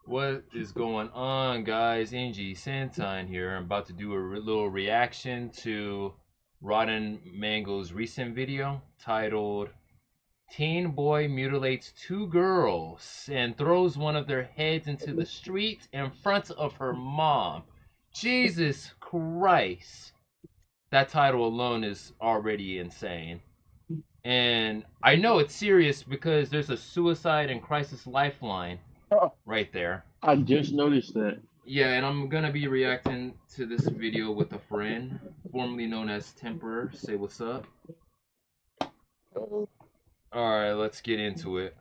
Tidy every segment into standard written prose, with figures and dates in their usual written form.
What is going on, guys? Angie Santine here. I'm about to do a little reaction to Rotten Mango's recent video titled Teen Boy Mutilates Two Girls and Throws One of Their Heads into the Street in Front of Her Mom. Jesus Christ. That title alone is already insane. And I know it's serious because there's a suicide and crisis lifeline Oh, right there. I just noticed that. Yeah, and I'm gonna be reacting to this video with a friend, formerly known as Temper. Say what's up. Alright, let's get into it.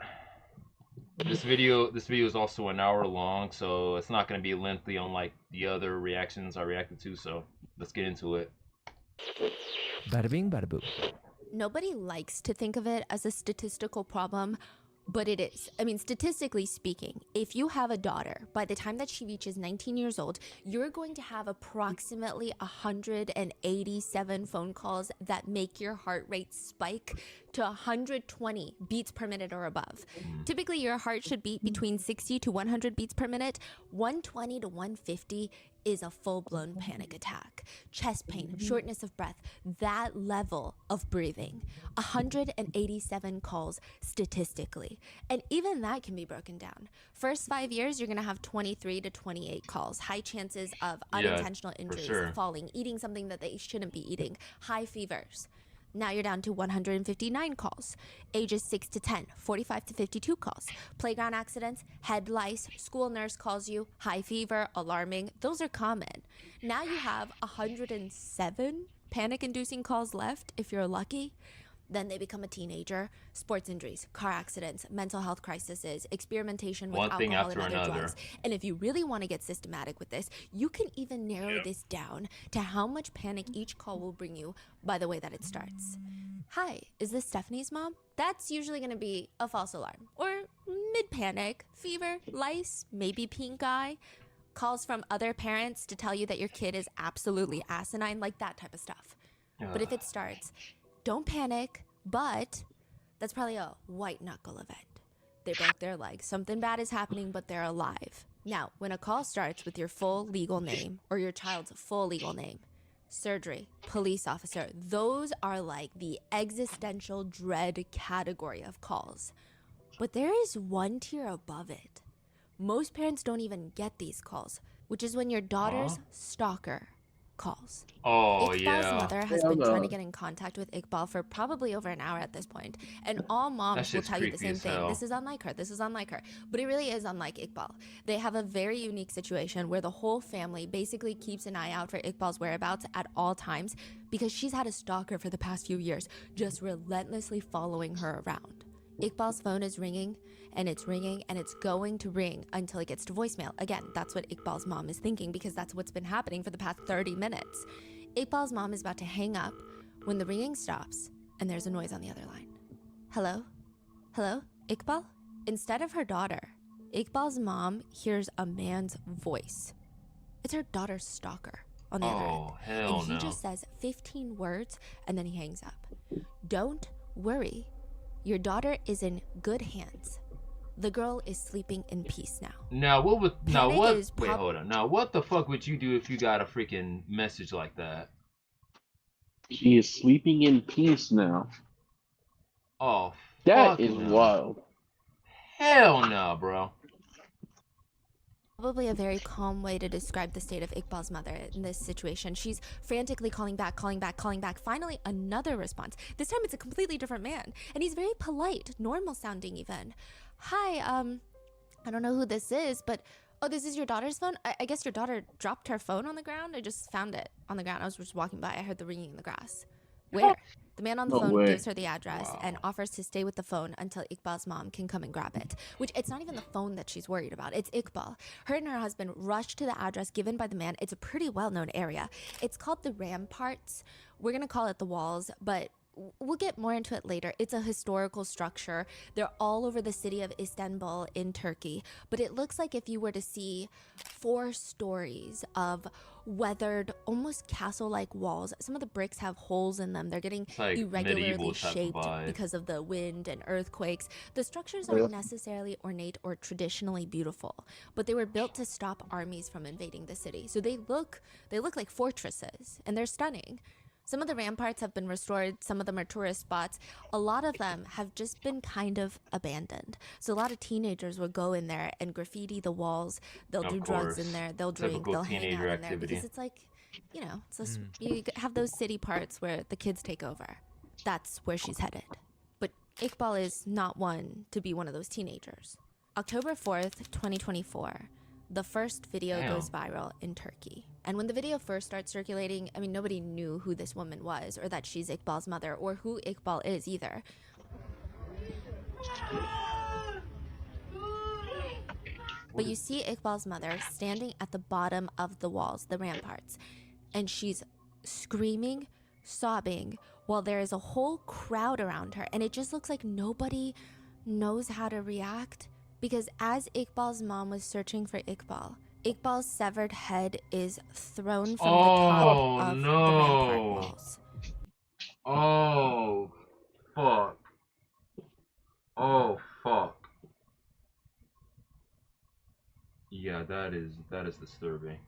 This video is also an hour long, so it's not gonna be lengthy unlike the other reactions I reacted to, so let's get into it. Bada bing, bada boo. Nobody likes to think of it as a statistical problem, but it is. I mean, statistically speaking, if you have a daughter, by the time that she reaches 19 years old, you're going to have approximately 187 phone calls that make your heart rate spike to 120 beats per minute or above. Typically, your heart should beat between 60 to 100 beats per minute. 120 to 150 is a full-blown panic attack. Chest pain, shortness of breath, that level of breathing. 187 calls statistically. And even that can be broken down. First 5 years, you're gonna have 23 to 28 calls. High chances of unintentional injuries, sure. falling, eating something that they shouldn't be eating, high fevers. Now you're down to 159 calls. Ages 6 to 10, 45 to 52 calls. Playground accidents, head lice, school nurse calls you, high fever, alarming. Those are common. Now you have 107 panic-inducing calls left if you're lucky. Then they become a teenager, sports injuries, car accidents, mental health crises, experimentation with One thing alcohol and after other another. drugs. And if you really want to get systematic with this, you can even narrow this down to how much panic each call will bring you by the way that it starts. Hi, is this Stephanie's mom? That's usually going to be a false alarm. Or mid-panic, fever, lice, maybe pink eye. Calls from other parents to tell you that your kid is absolutely asinine, like that type of stuff. But if it starts, don't panic, but that's probably a white knuckle event. They broke their leg. Something bad is happening, but they're alive. Now, when a call starts with your full legal name or your child's full legal name, surgery, police officer, those are like the existential dread category of calls. But there is one tier above it. Most parents don't even get these calls, which is when your daughter's stalker calls. Oh Iqbal's yeah. mother has Hell been trying no. to get in contact with Iqbal for probably over an hour at this point, and all moms will shit's tell you the creepy same as thing. hell. This is unlike her. This is unlike her. But it really is unlike Iqbal. They have a very unique situation where the whole family basically keeps an eye out for Iqbal's whereabouts at all times because she's had a stalker for the past few years, just relentlessly following her around. Iqbal's phone is ringing, and it's ringing, and it's going to ring until it gets to voicemail. Again, that's what Iqbal's mom is thinking because that's what's been happening for the past 30 minutes. Iqbal's mom is about to hang up when the ringing stops and there's a noise on the other line. Hello? Hello? Iqbal? Instead of her daughter, Iqbal's mom hears a man's voice. It's her daughter's stalker on the other end. Oh, hell And he no. just says 15 words and then he hangs up. Don't worry. Your daughter is in good hands. The girl is sleeping in peace now. Now what would Panic what is wait, hold on. Now what the fuck would you do if you got a freaking message like that? She is sleeping in peace now. Oh, That fuck is no. wild. Hell no, bro. Probably a very calm way to describe the state of Iqbal's mother in this situation. She's frantically calling back, calling back, calling back. Finally, another response. This time it's a completely different man. And he's very polite, normal sounding even. Hi, I don't know who this is, but oh, this is your daughter's phone? I guess your daughter dropped her phone on the ground? I just found it on the ground. I was just walking by. I heard the ringing in the grass. Where? The man on the No phone way. gives her the address and offers to stay with the phone until Iqbal's mom can come and grab it. Which, it's not even the phone that she's worried about. It's Iqbal. Her and her husband rushed to the address given by the man. It's a pretty well-known area. It's called the Ramparts. We're going to call it the Walls, but we'll get more into it later. It's a historical structure. They're all over the city of Istanbul in Turkey. But it looks like if you were to see 4 stories of weathered, almost castle-like walls. Some of the bricks have holes in them. They're getting It's like irregularly medieval type of shaped vibe. because of the wind and earthquakes. The structures aren't necessarily ornate or traditionally beautiful, but they were built to stop armies from invading the city. So they look like fortresses, and they're stunning. Some of the ramparts have been restored. Some of them are tourist spots. A lot of them have just been kind of abandoned. So a lot of teenagers will go in there and graffiti the walls. They'll do drugs in there. They'll drink. Typical They'll hang out teenager in there activity. because it's like, you know, it's this, you have those city parts where the kids take over. That's where she's headed. But Iqbal is not one to be one of those teenagers. October 4th, 2024. The first video goes viral in Turkey. And when the video first starts circulating, I mean, nobody knew who this woman was or that she's Iqbal's mother or who Iqbal is either. But you see Iqbal's mother standing at the bottom of the walls, the ramparts, and she's screaming, sobbing, while there is a whole crowd around her. And it just looks like nobody knows how to react. Because as Iqbal's mom was searching for Iqbal's severed head is thrown from the top of the rampart walls. Oh, fuck. Oh, fuck. Yeah, that is disturbing.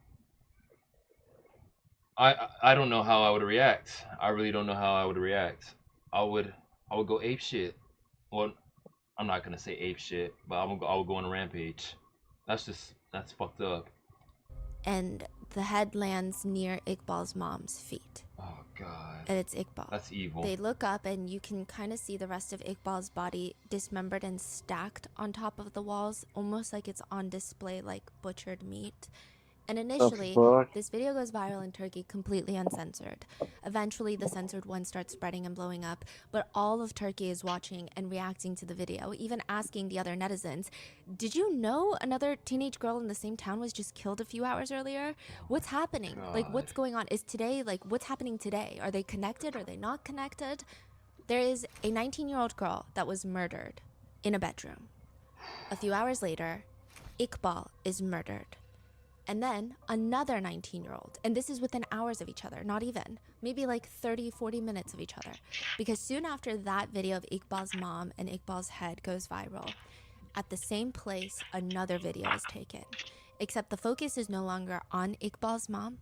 I don't know how I would react. I really don't know how I would react. I would go ape shit. Well, I'm not gonna say ape shit, but I would go on a rampage. That's fucked up. And the head lands near Iqbal's mom's feet. Oh god. And it's Iqbal. That's evil. They look up and you can kind of see the rest of Iqbal's body dismembered and stacked on top of the walls, almost like it's on display like butchered meat. And initially, this video goes viral in Turkey completely uncensored. Eventually, the censored one starts spreading and blowing up, but all of Turkey is watching and reacting to the video, even asking the other netizens, did you know another teenage girl in the same town was just killed a few hours earlier? What's happening? Like, what's going on? Is today, like, what's happening today? Are they connected? Are they not connected? There is a 19-year-old girl that was murdered in a bedroom. A few hours later, Iqbal is murdered. And then another 19-year-old. And this is within hours of each other, not even. Maybe like 30, 40 minutes of each other. Because soon after that video of Iqbal's mom and Iqbal's head goes viral, at the same place, another video is taken. Except the focus is no longer on Iqbal's mom,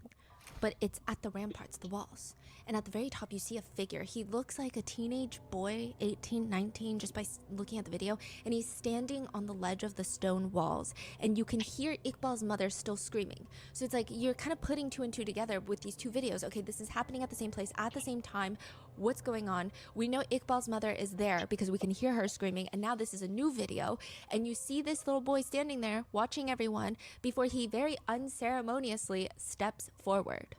but it's at the ramparts, the walls. And at the very top, you see a figure. He looks like a teenage boy, 18, 19, just by looking at the video. And he's standing on the ledge of the stone walls. And you can hear Iqbal's mother still screaming. So it's like you're kind of putting 2 and 2 together with these 2 videos. Okay, this is happening at the same place, at the same time. What's going on? We know Iqbal's mother is there because we can hear her screaming. And now this is a new video. And you see this little boy standing there watching everyone before he very unceremoniously steps forward.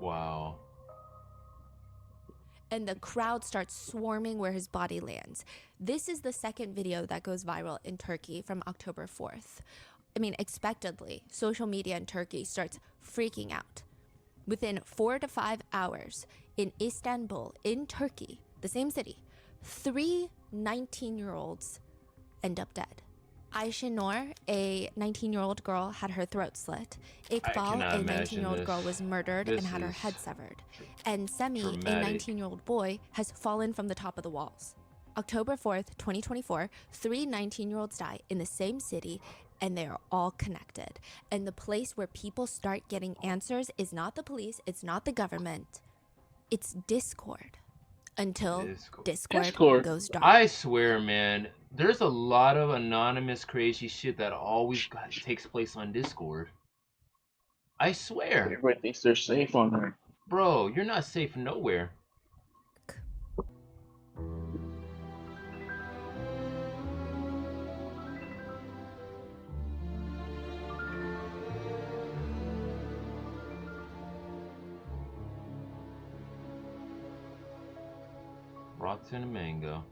Wow. And the crowd starts swarming where his body lands. This is the second video that goes viral in Turkey from October 4th. I mean, expectedly, social media in Turkey starts freaking out. Within 4 to 5 hours, in Istanbul, in Turkey, the same city, 3 19-year-olds end up dead. Ayşe Noor, a 19-year-old girl, had her throat slit. Iqbal, a 19-year-old girl, was murdered and had her head severed. And Semi, a 19-year-old boy, has fallen from the top of the walls. October 4th, 2024, 3 19-year-olds die in the same city, and they are all connected. And the place where people start getting answers is not the police, it's not the government, it's Discord. Until Discord goes dark. I swear, man, there's a lot of anonymous crazy shit that always takes place on Discord. I swear. Everybody thinks they're safe on there. Bro, you're not safe nowhere. Rotten mango.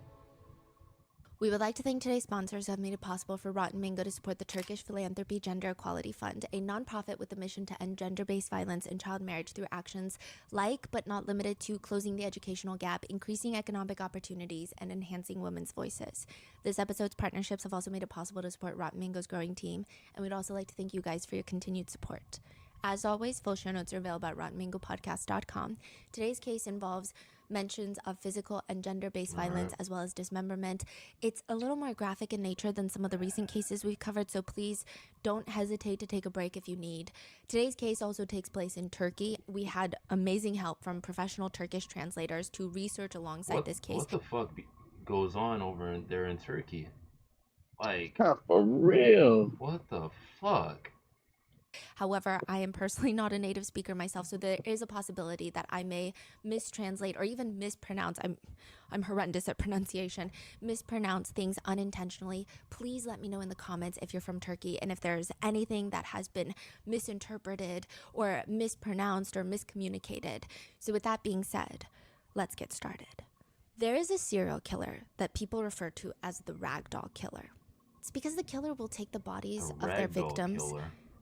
We would like to thank today's sponsors who have made it possible for Rotten Mango to support the Turkish Philanthropy Gender Equality Fund, a nonprofit with a mission to end gender-based violence and child marriage through actions like, but not limited to, closing the educational gap, increasing economic opportunities, and enhancing women's voices. This episode's partnerships have also made it possible to support Rotten Mango's growing team, and we'd also like to thank you guys for your continued support. As always, full show notes are available at rottenmangopodcast.com. Today's case involves mentions of physical and gender-based violence as well as dismemberment. It's a little more graphic in nature than some of the recent cases we've covered, so please don't hesitate to take a break if you need. Today's case also takes place in Turkey. We had amazing help from professional Turkish translators to research alongside this case. What the fuck goes on over there in Turkey? Like, For real. what the fuck? However, I am personally not a native speaker myself, so there is a possibility that I may mistranslate or even mispronounce. I'm horrendous at pronunciation. Mispronounce things unintentionally. Please let me know in the comments if you're from Turkey and if there's anything that has been misinterpreted or mispronounced or miscommunicated. So with that being said, let's get started. There is a serial killer that people refer to as the ragdoll killer. It's because the killer will take the bodies of their victims.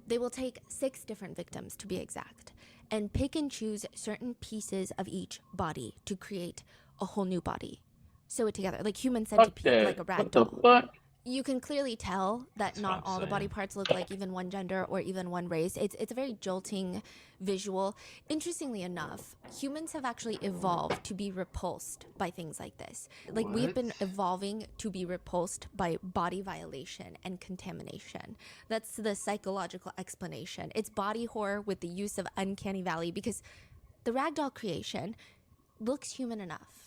They will take 6 different victims, to be exact, and pick and choose certain pieces of each body to create a whole new body. Sew it together, like human centipede, like a rag doll. What the fuck? You can clearly tell that not all the body parts look like even one gender or even one race. It's a very jolting visual. Interestingly enough, humans have actually evolved to be repulsed by things like this. Like, we've been evolving to be repulsed by body violation and contamination. That's the psychological explanation. It's body horror with the use of uncanny valley, because the ragdoll creation looks human enough.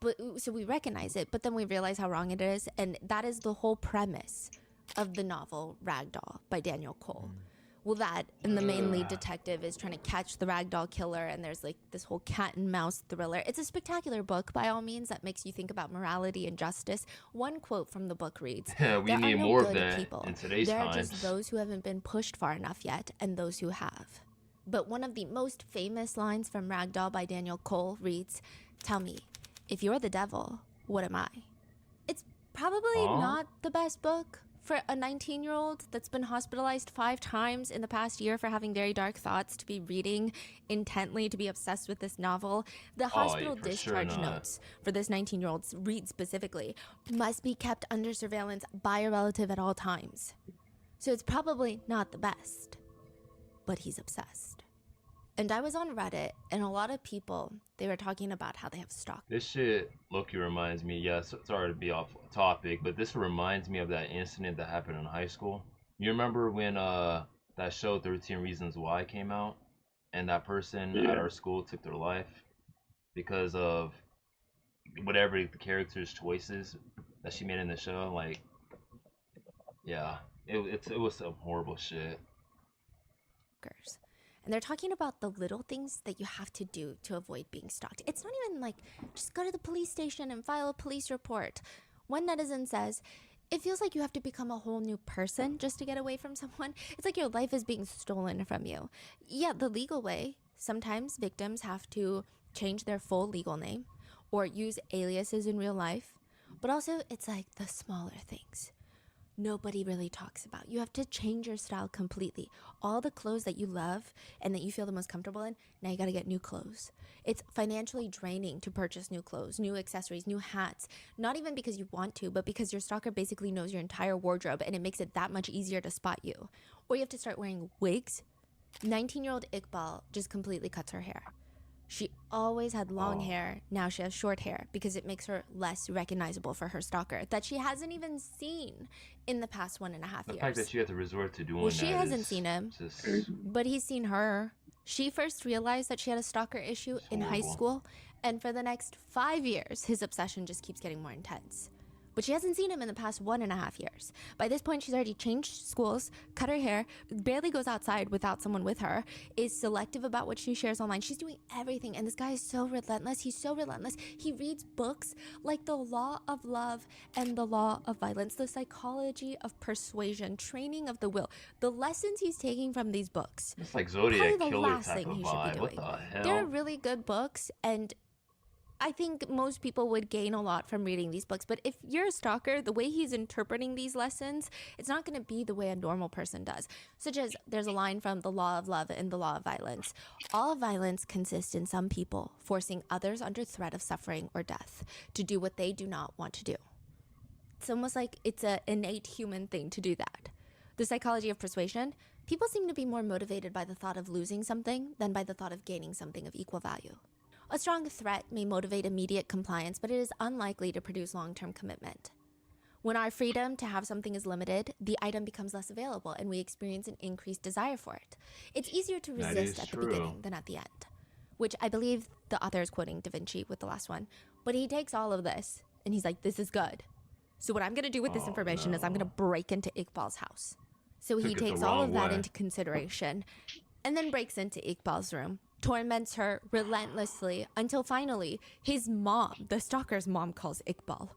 But so we recognize it, but then we realize how wrong it is, and that is the whole premise of the novel Ragdoll by Daniel Cole. Well, that, and the main lead detective is trying to catch the ragdoll killer, and there's like this whole cat and mouse thriller. It's a spectacular book, by all means, that makes you think about morality and justice. One quote from the book reads, we need more of that in today's times. There are just those who haven't been pushed far enough yet, and those who have. But one of the most famous lines from Ragdoll by Daniel Cole reads, "Tell me, if you're the devil, what am I?" It's probably not the best book for a 19-year-old that's been hospitalized 5 times in the past year for having very dark thoughts to be reading intently, to be obsessed with this novel. The hospital discharge notes for this 19-year-old read specifically, "must be kept under surveillance by a relative at all times." So it's probably not the best, but he's obsessed. And I was on Reddit, and a lot of people, they were talking about how they have stalkers. This shit, Loki, reminds me, sorry to be off topic, but this reminds me of that incident that happened in high school. You remember when that show 13 Reasons Why came out, and that person at our school took their life because of whatever the character's choices that she made in the show? Like, yeah, it was some horrible shit. And they're talking about the little things that you have to do to avoid being stalked. It's not even like, just go to the police station and file a police report. One netizen says, "It feels like you have to become a whole new person just to get away from someone. It's like your life is being stolen from you." Yeah, the legal way. Sometimes victims have to change their full legal name or use aliases in real life. But also, it's like the smaller things nobody really talks about. You have to change your style completely. All the clothes that you love and that you feel the most comfortable in, now you gotta get new clothes. It's financially draining to purchase new clothes, new accessories, new hats. Not even because you want to, but because your stalker basically knows your entire wardrobe, and it makes it that much easier to spot you. Or you have to start wearing wigs. 19-year-old Iqbal just completely cuts her hair. She always had long hair, now she has short hair, because it makes her less recognizable for her stalker that she hasn't even seen in the past 1.5 years. The fact that she had to resort to doing that. Well, she hasn't seen him, but he's seen her. She first realized that she had a stalker issue in high school, and for the next 5 years, his obsession just keeps getting more intense. But she hasn't seen him in the past 1.5 years. By this point, she's already changed schools, cut her hair, barely goes outside without someone with her, is selective about what she shares online. She's doing everything, and this guy is so relentless. He's so relentless. He reads books like The Law of Love and The Law of Violence, The Psychology of Persuasion, Training of the Will. The lessons he's taking from these books. It's like Zodiac Killer Killer type of vibe. What the hell? They're really good books, and I think most people would gain a lot from reading these books, but if you're a stalker, the way he's interpreting these lessons, it's not going to be the way a normal person does. Such as there's a line from The Law of Love and The Law of Violence. All violence consists in some people forcing others under threat of suffering or death to do what they do not want to do. It's almost like it's an innate human thing to do that. The psychology of persuasion, people seem to be more motivated by the thought of losing something than by the thought of gaining something of equal value. A strong threat may motivate immediate compliance, but it is unlikely to produce long-term commitment. When our freedom to have something is limited, the item becomes less available and we experience an increased desire for it. It's easier to resist at the beginning than at the end, which I believe the author is quoting Da Vinci with the last one. But he takes all of this and he's like, this is good. So what I'm going to do with this information is I'm going to break into Iqbal's house. So he takes all of that into consideration and then breaks into Iqbal's room, torments her relentlessly until finally his mom, the stalker's mom, calls Iqbal,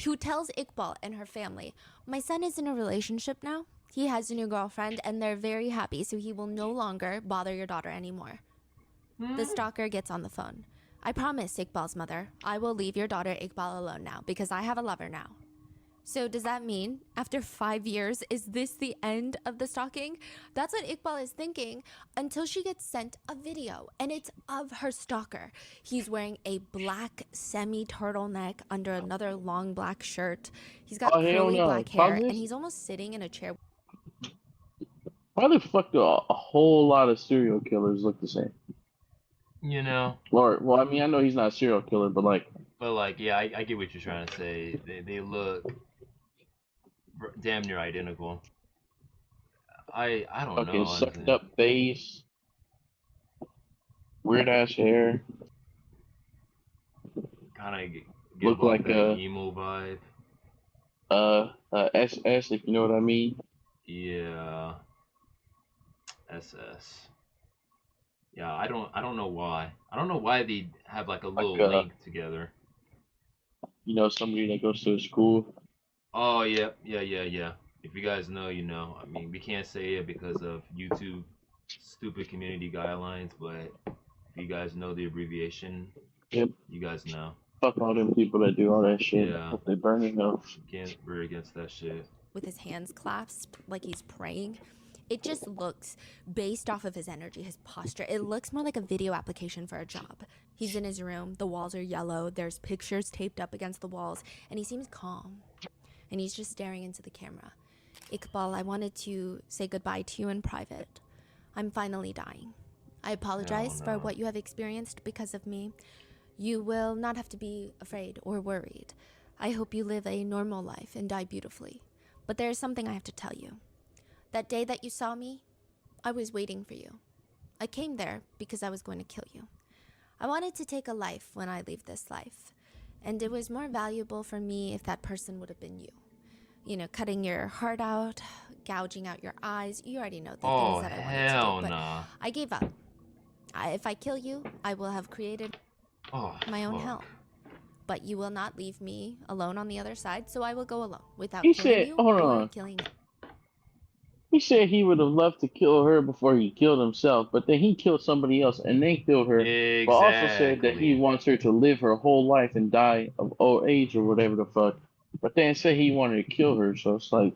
who tells Iqbal and her family, my son is in a relationship now. He has a new girlfriend and they're very happy, so he will no longer bother your daughter anymore. The stalker gets on the phone. I promise, Iqbal's mother, I will leave your daughter Iqbal alone now because I have a lover now. So does that mean after 5 years, is this the end of the stalking? That's what Iqbal is thinking until she gets sent a video and it's of her stalker. He's wearing a black semi-turtleneck under another long black shirt. He's got curly black hair and he's almost sitting in a chair. Why the fuck do a whole lot of serial killers look the same? You know. Well, I mean, I know he's not a serial killer, but like. But like, yeah, I get what you're trying to say. They look damn near identical. I don't know. Okay, sucked up face, weird ass hair. Kind of look like a emo vibe. SS, if you know what I mean. Yeah. SS. Yeah, I don't know why. I don't know why they have like a little link together. You know, somebody that goes to a school. Oh yeah. If you guys know, you know. I mean, we can't say it because of YouTube stupid community guidelines, but if you guys know the abbreviation, yep, you guys know. Fuck all them people that do all that shit. Yeah. Hope they burn it up. We're against that shit. With his hands clasped like he's praying. It just looks, based off of his energy, his posture, it looks more like a video application for a job. He's in his room, the walls are yellow, there's pictures taped up against the walls, and he seems calm. And he's just staring into the camera. Iqbal, I wanted to say goodbye to you in private. I'm finally dying. I apologize for what you have experienced because of me. You will not have to be afraid or worried. I hope you live a normal life and die beautifully. But there is something I have to tell you. That day that you saw me, I was waiting for you. I came there because I was going to kill you. I wanted to take a life when I leave this life. And it was more valuable for me if that person would have been you. You know, cutting your heart out, gouging out your eyes. You already know the things that I wanted to do. But I gave up. If I kill you, I will have created my own hell. But you will not leave me alone on the other side, so I will go alone without killing you or killing you. He said he would have loved to kill her before he killed himself, but then he killed somebody else and they killed her. Exactly. But also said that he wants her to live her whole life and die of old age or whatever the fuck. But then said he wanted to kill her, so it's like,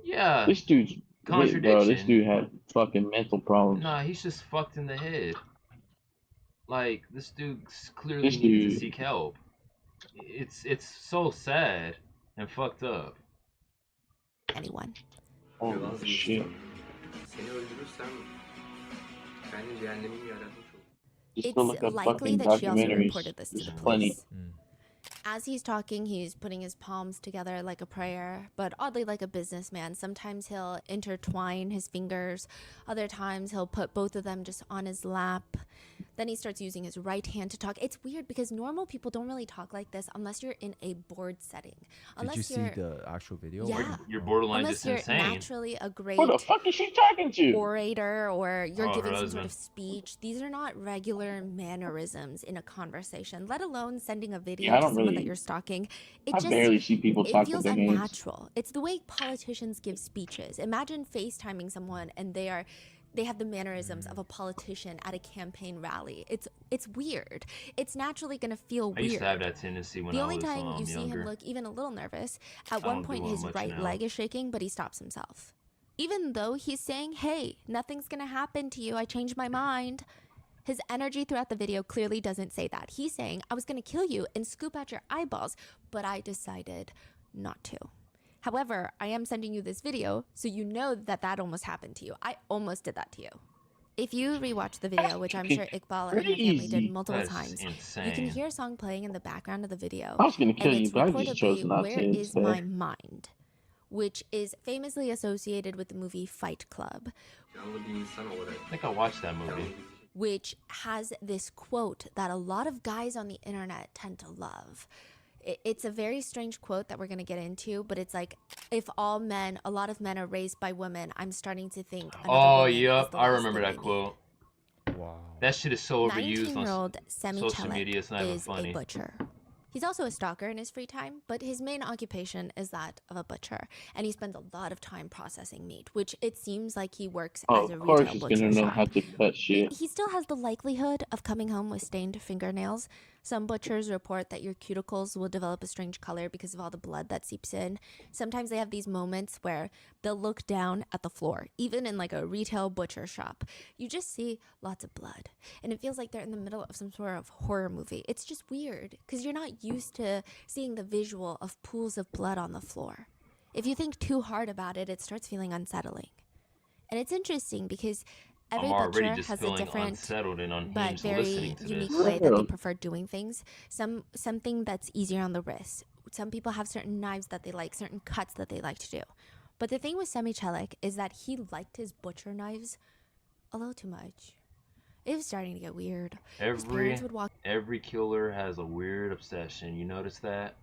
yeah, this dude's contradiction. Bro, this dude had fucking mental problems. Nah, he's just fucked in the head. Like, this dude clearly needs to seek help. It's so sad and fucked up. Anyone. Oh shit. It's likely that she also reported this to the police. As he's talking, he's putting his palms together like a prayer, but oddly like a businessman. Sometimes he'll intertwine his fingers. Other times he'll put both of them just on his lap. Then he starts using his right hand to talk. It's weird because normal people don't really talk like this unless you're in a board setting. Unless Did you see the actual video? Yeah. You're borderline unless just you're insane. naturally a great Who the fuck is she talking to? orator or you're giving some sort of speech. These are not regular mannerisms in a conversation, let alone sending a video to someone that you're stalking. I barely see people talk It feels with their hands. unnatural. It's the way politicians give speeches. Imagine FaceTiming someone and they are they have the mannerisms of a politician at a campaign rally. It's weird. It's naturally gonna feel I weird. used to have that tendency when The I only was time you see him younger. look even a little nervous, at I one don't point do it his much right now. leg is shaking, but he stops himself. Even though he's saying, hey, nothing's gonna happen to you, I changed my mind. His energy throughout the video clearly doesn't say that. He's saying, I was gonna kill you and scoop out your eyeballs, but I decided not to. However, I am sending you this video so you know that that almost happened to you. I almost did that to you. If you rewatch the video, which I'm sure Iqbal and her family did Crazy. multiple That's times, insane. you can hear a song playing in the background of the video. I was gonna kill And you, it's but I just chose reportedly not Where to Is My instead. Mind, which is famously associated with the movie Fight Club, I think I watched that movie. which has this quote that a lot of guys on the internet tend to love. It's a very strange quote that we're going to get into, but it's like, if all men, a lot of men are raised by women, I'm starting to think another Oh, woman is yep. the I last remember thing that they need. quote. Wow. That shit is so overused on 19-year-old Semi social media. It's not even is a funny. butcher. He's also a stalker in his free time, but his main occupation is that of a butcher, and he spends a lot of time processing meat, which it seems like he works Oh, as a of course retail he's butcher gonna know shop. how to cut shit. He still has the likelihood of coming home with stained fingernails. Some butchers report that your cuticles will develop a strange color because of all the blood that seeps in. Sometimes they have these moments where they'll look down at the floor, even in like a retail butcher shop. You just see lots of blood, and it feels like they're in the middle of some sort of horror movie. It's just weird because you're not used to seeing the visual of pools of blood on the floor. If you think too hard about it, it starts feeling unsettling. And it's interesting because every I'm already butcher just has a feeling different unsettled and but unhinged very listening to unique this. way that they Yeah. prefer doing things. Something that's easier on the wrist. Some people have certain knives that they like, certain cuts that they like to do. But the thing with Semi Chelik is that he liked his butcher knives a little too much. It was starting to get weird. His parents would walk Every killer has a weird obsession. You notice that?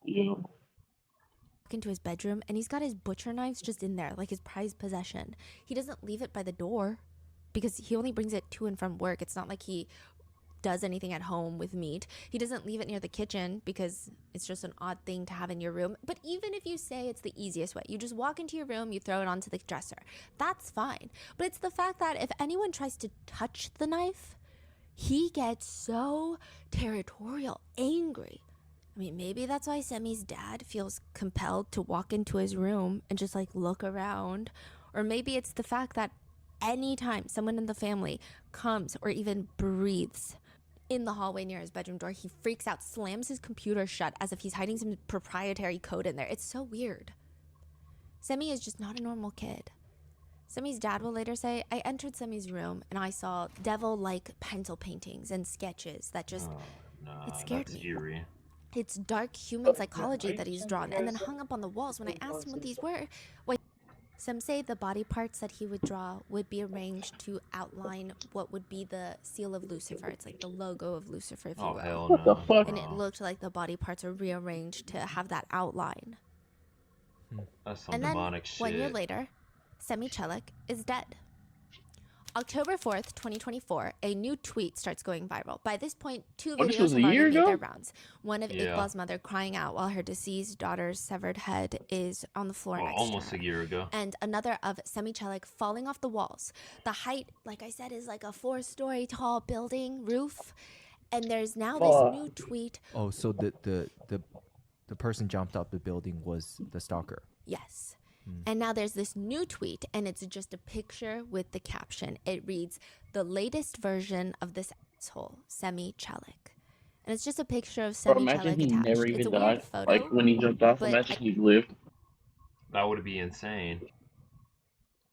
Yeah. into his bedroom and he's got his butcher knives just in there, like his prized possession. He doesn't leave it by the door because he only brings it to and from work. It's not like he does anything at home with meat. He doesn't leave it near the kitchen because it's just an odd thing to have in your room. But even if you say it's the easiest way, you just walk into your room, you throw it onto the dresser. That's fine. But it's the fact that if anyone tries to touch the knife, he gets so territorial, angry. I mean, maybe that's why Semi's dad feels compelled to walk into his room and just like look around. Or maybe it's the fact that anytime someone in the family comes or even breathes in the hallway near his bedroom door, he freaks out, slams his computer shut as if he's hiding some proprietary code in there. It's so weird. Semi is just not a normal kid. Semi's dad will later say, I entered Semi's room and I saw devil-like pencil paintings and sketches that just, it scared that's me. eerie. It's dark human psychology that he's drawn and then hung up on the walls. When I asked him what these were, some say the body parts that he would draw would be arranged to outline what would be the seal of Lucifer. It's like the logo of Lucifer, if you Oh will. hell What the no. fuck? And it looked like the body parts are rearranged to have that outline. That's some And then, demonic shit. 1 year later, Semi Chelik is dead. October 4th, 2024, a new tweet starts going viral. By this point, two Oh, this videos was have a year already made their ago? rounds. One of Yeah. Iqbal's mother crying out while her deceased daughter's severed head is on the floor next Almost to a her. year ago. And another of Semi Chelik falling off the walls. The height, like I said, is like a 4-story tall building roof. And there's now this new tweet. Oh, so the person jumped up the building was the stalker. Yes. And now there's this new tweet, and it's just a picture with the caption. It reads, the latest version of this asshole, Semi Chelik. And it's just a picture of Bro, Semi imagine Chelik he attached. never It's even a weird died. photo. Like when he jumped off, but imagine he lived. That would be insane.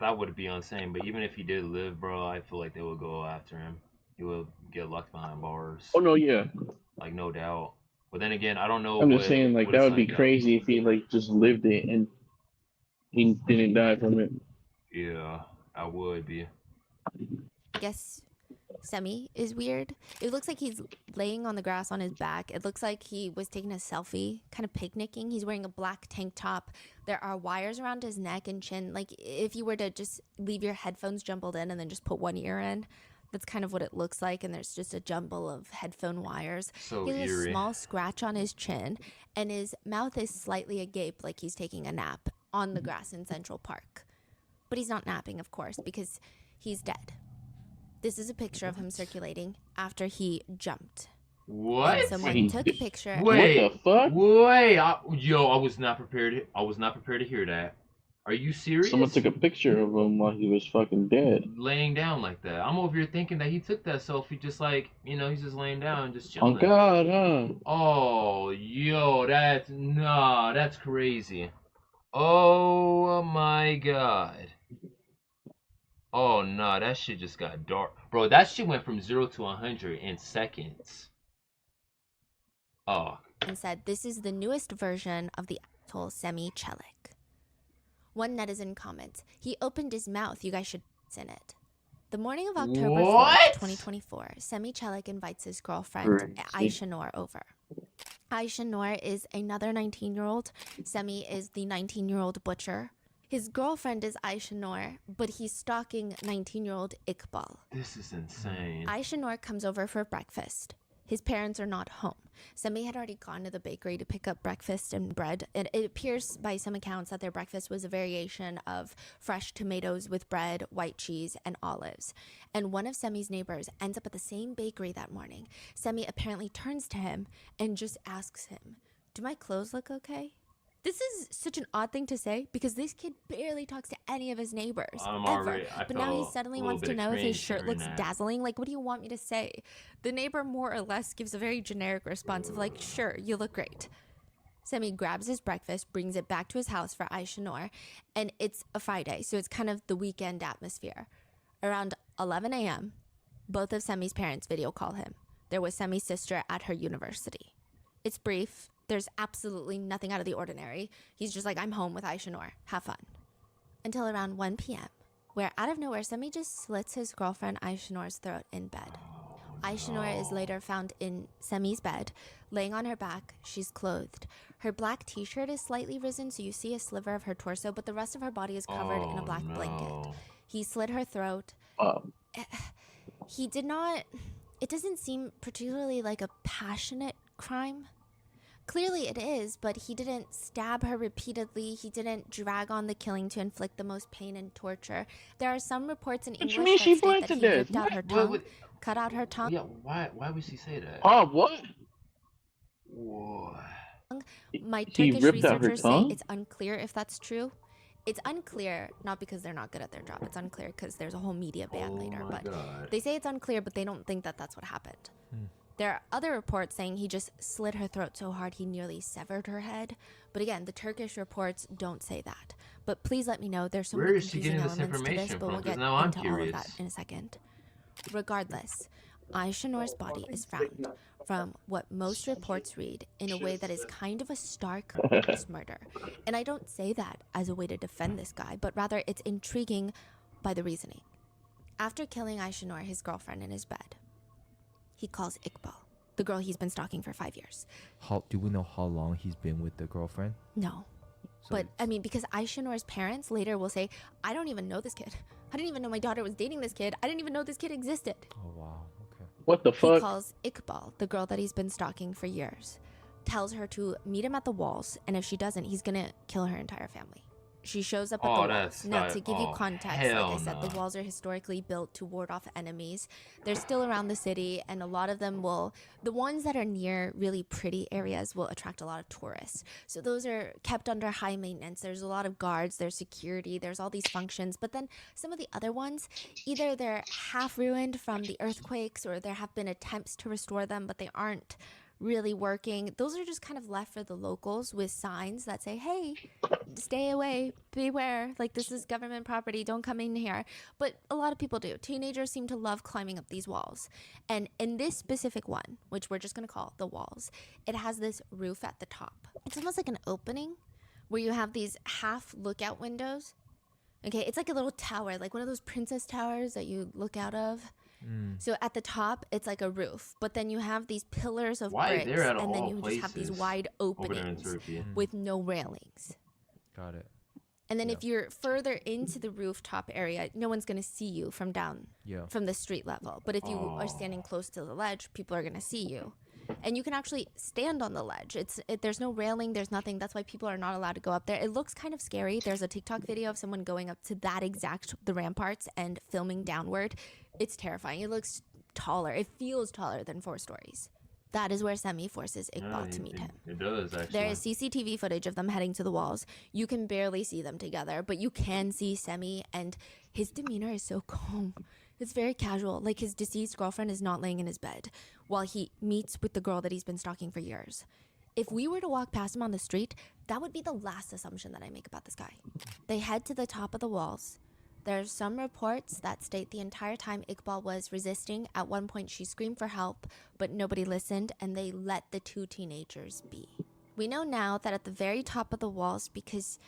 That would be insane. But even if he did live, bro, I feel like they would go after him. He would get locked behind bars. Oh no, yeah. Like no doubt. But then again, I don't know. I'm just saying, like what that it's would be like, crazy if he like just lived it and he didn't die from it. Yeah, I would be. I guess Semi is weird. It looks like he's laying on the grass on his back. It looks like he was taking a selfie, kind of picnicking. He's wearing a black tank top. There are wires around his neck and chin. Like if you were to just leave your headphones jumbled in and then just put one ear in, that's kind of what it looks like. And there's just a jumble of headphone wires. So he has eerie. a small scratch on his chin, and his mouth is slightly agape like he's taking a nap on the grass in Central Park. But he's not napping, of course, because he's dead. This is a picture of him circulating after he jumped. What? And someone took a picture. Wait, What the fuck? Wait, I was not prepared. I was not prepared to hear that. Are you serious? Someone took a picture of him while he was fucking dead. Laying down like that. I'm over here thinking that he took that selfie just like, he's just laying down, just Oh chilling. God, huh? Oh, yo, that's crazy. Oh my God. Oh no, that shit just got dark. Bro, that shit went from 0 to 100 in seconds. Oh. And said, "This is the newest version of the asshole Semi Chelik." One netizen comments, "He opened his mouth. You guys should in it." The morning of October 4th, 2024, Semi Chelik invites his girlfriend, Aisha Noor, over. Aisha Noor is another 19-year-old. Semi is the 19-year-old butcher. His girlfriend is Aisha Noor, but he's stalking 19-year-old Iqbal. This is insane. Aisha Noor comes over for breakfast. His parents are not home. Semi had already gone to the bakery to pick up breakfast and bread. It appears by some accounts that their breakfast was a variation of fresh tomatoes with bread, white cheese, and olives. And one of Semi's neighbors ends up at the same bakery that morning. Semi apparently turns to him and just asks him, "Do my clothes look okay?" This is such an odd thing to say because this kid barely talks to any of his neighbors, ever. But now he suddenly wants to know if his shirt looks dazzling. Like, what do you want me to say? The neighbor more or less gives a very generic response of like, "Sure, you look great." Semi grabs his breakfast, brings it back to his house for Aisha Noor, and it's a Friday, so it's kind of the weekend atmosphere. Around 11 a.m., both of Semi's parents video call him. They're with Semi's sister at her university. It's brief. There's absolutely nothing out of the ordinary. He's just like, "I'm home with Aisha Noor. Have fun." Until around 1 p.m., where out of nowhere, Semi just slits his girlfriend Aisha Noor's throat in bed. Aisha Noor is later found in Semi's bed, laying on her back. She's clothed. Her black t-shirt is slightly risen, so you see a sliver of her torso, but the rest of her body is covered in a black blanket. He slit her throat. He did not... It doesn't seem particularly like a passionate crime. Clearly it is, but he didn't stab her repeatedly. He didn't drag on the killing to inflict the most pain and torture. There are some reports in English that state that he ripped out her tongue, cut out her tongue. Yeah, why would she say that? Oh, what? Whoa. My He Turkish ripped out her researchers say tongue? it's unclear if that's true. It's unclear, not because they're not good at their job. It's unclear because there's a whole media ban later. But they say it's unclear, but they don't think that that's what happened. There are other reports saying he just slit her throat so hard he nearly severed her head. But again, the Turkish reports don't say that. But please let me know. There's some confusing elements to this, but we'll get into all of that in a second. Regardless, Aisha Noor's body is found, from what most reports read, in a way that is kind of a stark murder. And I don't say that as a way to defend this guy, but rather it's intriguing by the reasoning. After killing Aisha Noor, his girlfriend, in his bed, he calls Iqbal, the girl he's been stalking for 5 years. Do we know how long he's been with the girlfriend? No. So But, I mean, because Aisha Noor's parents later will say, "I don't even know this kid. I didn't even know my daughter was dating this kid. I didn't even know this kid existed." Oh, wow. Okay. What the He fuck? calls Iqbal, the girl that he's been stalking for years, tells her to meet him at the walls, and if she doesn't, he's gonna kill her entire family. She shows up at the walls. Now, to give you context, like I said, the walls are historically built to ward off enemies. They're still around the city, and a lot of them will, the ones that are near really pretty areas will attract a lot of tourists. So those are kept under high maintenance. There's a lot of guards, there's security, there's all these functions. But then some of the other ones, either they're half ruined from the earthquakes or there have been attempts to restore them, but they aren't really working. Those are just kind of left for the locals with signs that say, "Hey, stay away, beware, like this is government property, don't come in here." But a lot of people do. Teenagers seem to love climbing up these walls. And in this specific one, which we're just going to call the walls, it has this roof at the top. It's almost like an opening where you have these half lookout windows. Okay, it's like a little tower, like one of those princess towers that you look out of. So at the top, it's like a roof, but then you have these pillars of bricks, and then you just have these wide openings with no railings. Got it. And then if you're further into the rooftop area, no one's going to see you from down from the street level. But if you are standing close to the ledge, people are going to see you. And you can actually stand on the ledge. There's no railing, there's nothing. That's why people are not allowed to go up there. It looks kind of scary. There's a TikTok video of someone going up to the ramparts and filming downward. It's terrifying. It looks taller. It feels taller than 4 stories. That is where Semi forces Iqbal to meet him. It does, actually. There is CCTV footage of them heading to the walls. You can barely see them together, but you can see Semi, and his demeanor is so calm. It's very casual, like his deceased girlfriend is not laying in his bed while he meets with the girl that he's been stalking for years. If we were to walk past him on the street, that would be the last assumption that I make about this guy. They head to the top of the walls. There's some reports that state the entire time Iqbal was resisting. At one point, she screamed for help, but nobody listened, and they let the 2 teenagers be. We know now that at the very top of the walls, because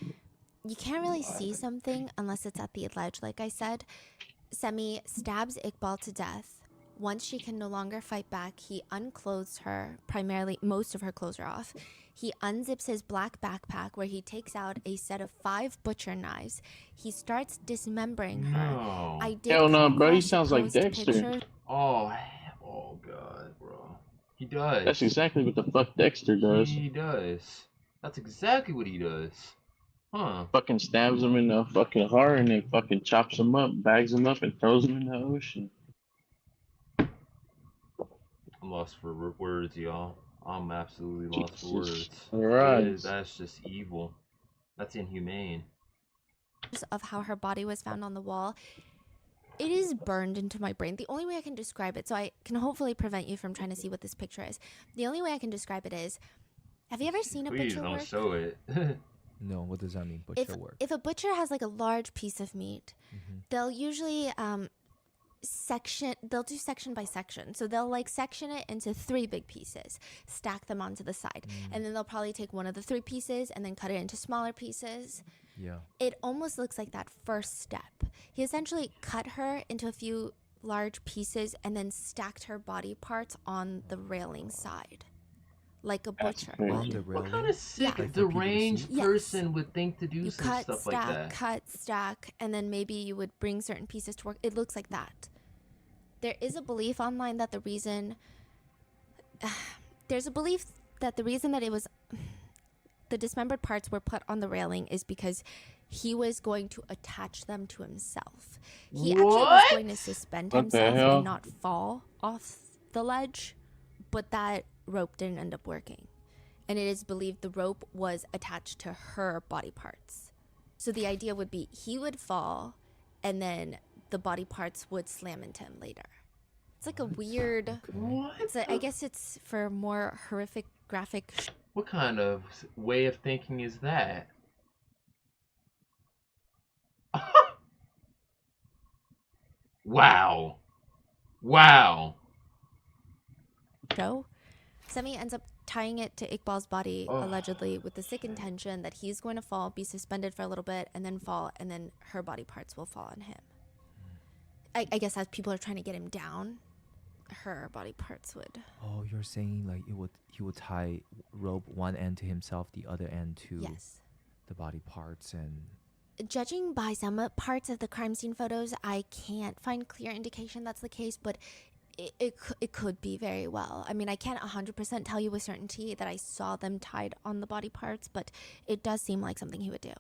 you can't really see something unless it's at the ledge, like I said, Semi stabs Iqbal to death. Once she can no longer fight back, he unclothes her. Primarily, most of her clothes are off. He unzips his black backpack where he takes out a set of 5 butcher knives. He starts dismembering her. No. I did Hell no, bro. He cross sounds like post Dexter. pictures. Oh God, bro. He does. That's exactly what the fuck Dexter does. He does. That's exactly what he does. Huh. Fucking stabs him in the fucking heart and then fucking chops him up, bags him up, and throws him in the ocean. I'm lost for words, y'all. I'm absolutely lost for words. Right. That's just evil. That's inhumane. Of how her body was found on the wall. It is burned into my brain. The only way I can describe it, so I can hopefully prevent you from trying to see what this picture is. The only way I can describe it is, have you ever seen a Please butcher don't work? show it. No, what does that mean? Butcher work. If a butcher has like a large piece of meat, they'll usually they'll do section by section. So they'll like section it into 3 big pieces, stack them onto the side. And then they'll probably take one of the 3 pieces and then cut it into smaller pieces. Yeah. It almost looks like that first step. He essentially cut her into a few large pieces and then stacked her body parts on the railing side. Like a butcher. On the What kind railing? of sick, Like for people to deranged see? Yes. person would think to do You some cut, stuff stack, like that? cut, stack, and then maybe you would bring certain pieces to work. It looks like that. There is a belief online that the reason that it was the dismembered parts were put on the railing is because he was going to attach them to himself. He actually was What? going to suspend What the himself hell? and not fall off the ledge, but that rope didn't end up working. And it is believed the rope was attached to her body parts. So the idea would be he would fall and then the body parts would slam into him later. It's like a weird, What? I guess it's for more horrific graphic. What kind of way of thinking is that? Wow. Wow. Show. Semi ends up tying it to Iqbal's body, allegedly, with the sick intention that he's going to fall, be suspended for a little bit, and then fall, and then her body parts will fall on him. I guess as people are trying to get him down, her body parts would. Oh, you're saying like he would tie rope one end to himself, the other end to Yes. the body parts, and Judging by some parts of the crime scene photos, I can't find clear indication that's the case, but it could be very well. I mean, I can't 100% tell you with certainty that I saw them tied on the body parts, but it does seem like something he would do.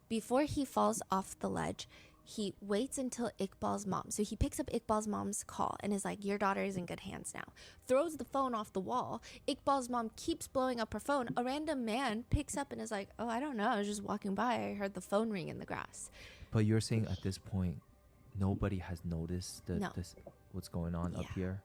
Before he falls off the ledge, he waits until Iqbal's mom. So he picks up Iqbal's mom's call and is like, your daughter is in good hands now. Throws the phone off the wall. Iqbal's mom keeps blowing up her phone. A random man picks up and is like, oh, I don't know. I was just walking by. I heard the phone ring in the grass. But you're saying at this point, nobody has noticed No. what's going on up Yeah. here?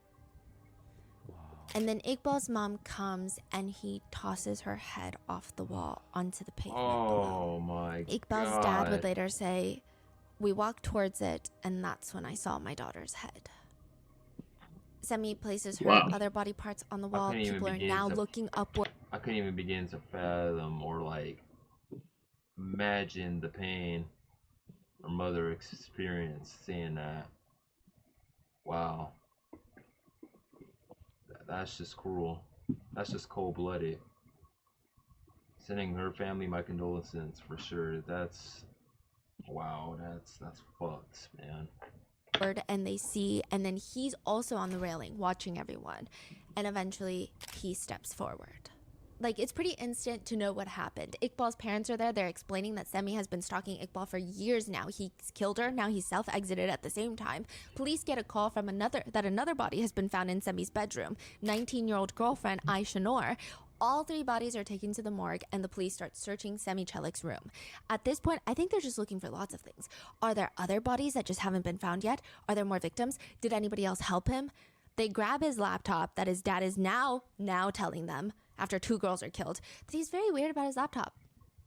And then Iqbal's mom comes and he tosses her head off the wall onto the pavement below. Oh my Iqbal's God. dad would later say, we walked towards it, and that's when I saw my daughter's head. Semi places her Wow. other body parts on the wall. couldn't even People are begin now to- looking upward. I couldn't even begin to fathom or like imagine the pain her mother experienced seeing that. Wow. That's just cruel. That's just cold-blooded. Sending her family my condolences for sure. That's wow. That's fucked, man. and they see, and then he's also on the railing watching everyone, and eventually he steps forward. Like, it's pretty instant to know what happened. Iqbal's parents are there. They're explaining that Semi has been stalking Iqbal for years now. He's killed her. Now he's self-exited at the same time. Police get a call from another body has been found in Semi's bedroom. 19-year-old girlfriend, Aisha Noor. All 3 bodies are taken to the morgue, and the police start searching Semi Chelik's room. At this point, I think they're just looking for lots of things. Are there other bodies that just haven't been found yet? Are there more victims? Did anybody else help him? They grab his laptop that his dad is now telling them, after 2 girls are killed, that he's very weird about his laptop.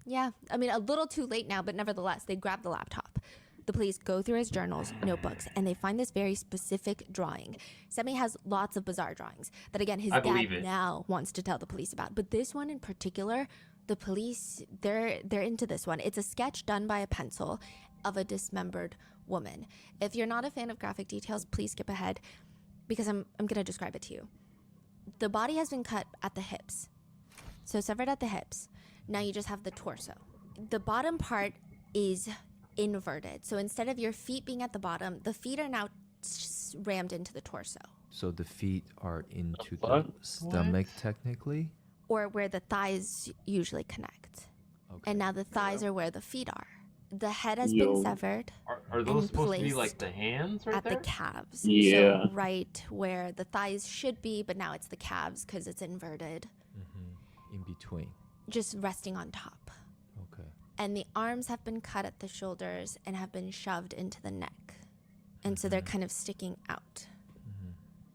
Yeah, I mean, a little too late now, but nevertheless, they grab the laptop. The police go through his journals, notebooks, and they find this very specific drawing. Semi has lots of bizarre drawings that, again, his dad now wants to tell the police about. But this one in particular, the police, they're into this one. It's a sketch done by a pencil of a dismembered woman. If you're not a fan of graphic details, please skip ahead, because I'm going to describe it to you. The body has been cut at the hips. So severed at the hips. Now you just have the torso. The bottom part is inverted. So instead of your feet being at the bottom, the feet are now rammed into the torso. So the feet are into the stomach, technically? Or where the thighs usually connect. Okay. And now the thighs are where the feet are. The head has been severed. Are those supposed to be like the hands right at there? the calves. Yeah. So right where the thighs should be, but now it's the calves because it's inverted. In between. Just resting on top. Okay. And the arms have been cut at the shoulders and have been shoved into the neck. And so they're kind of sticking out.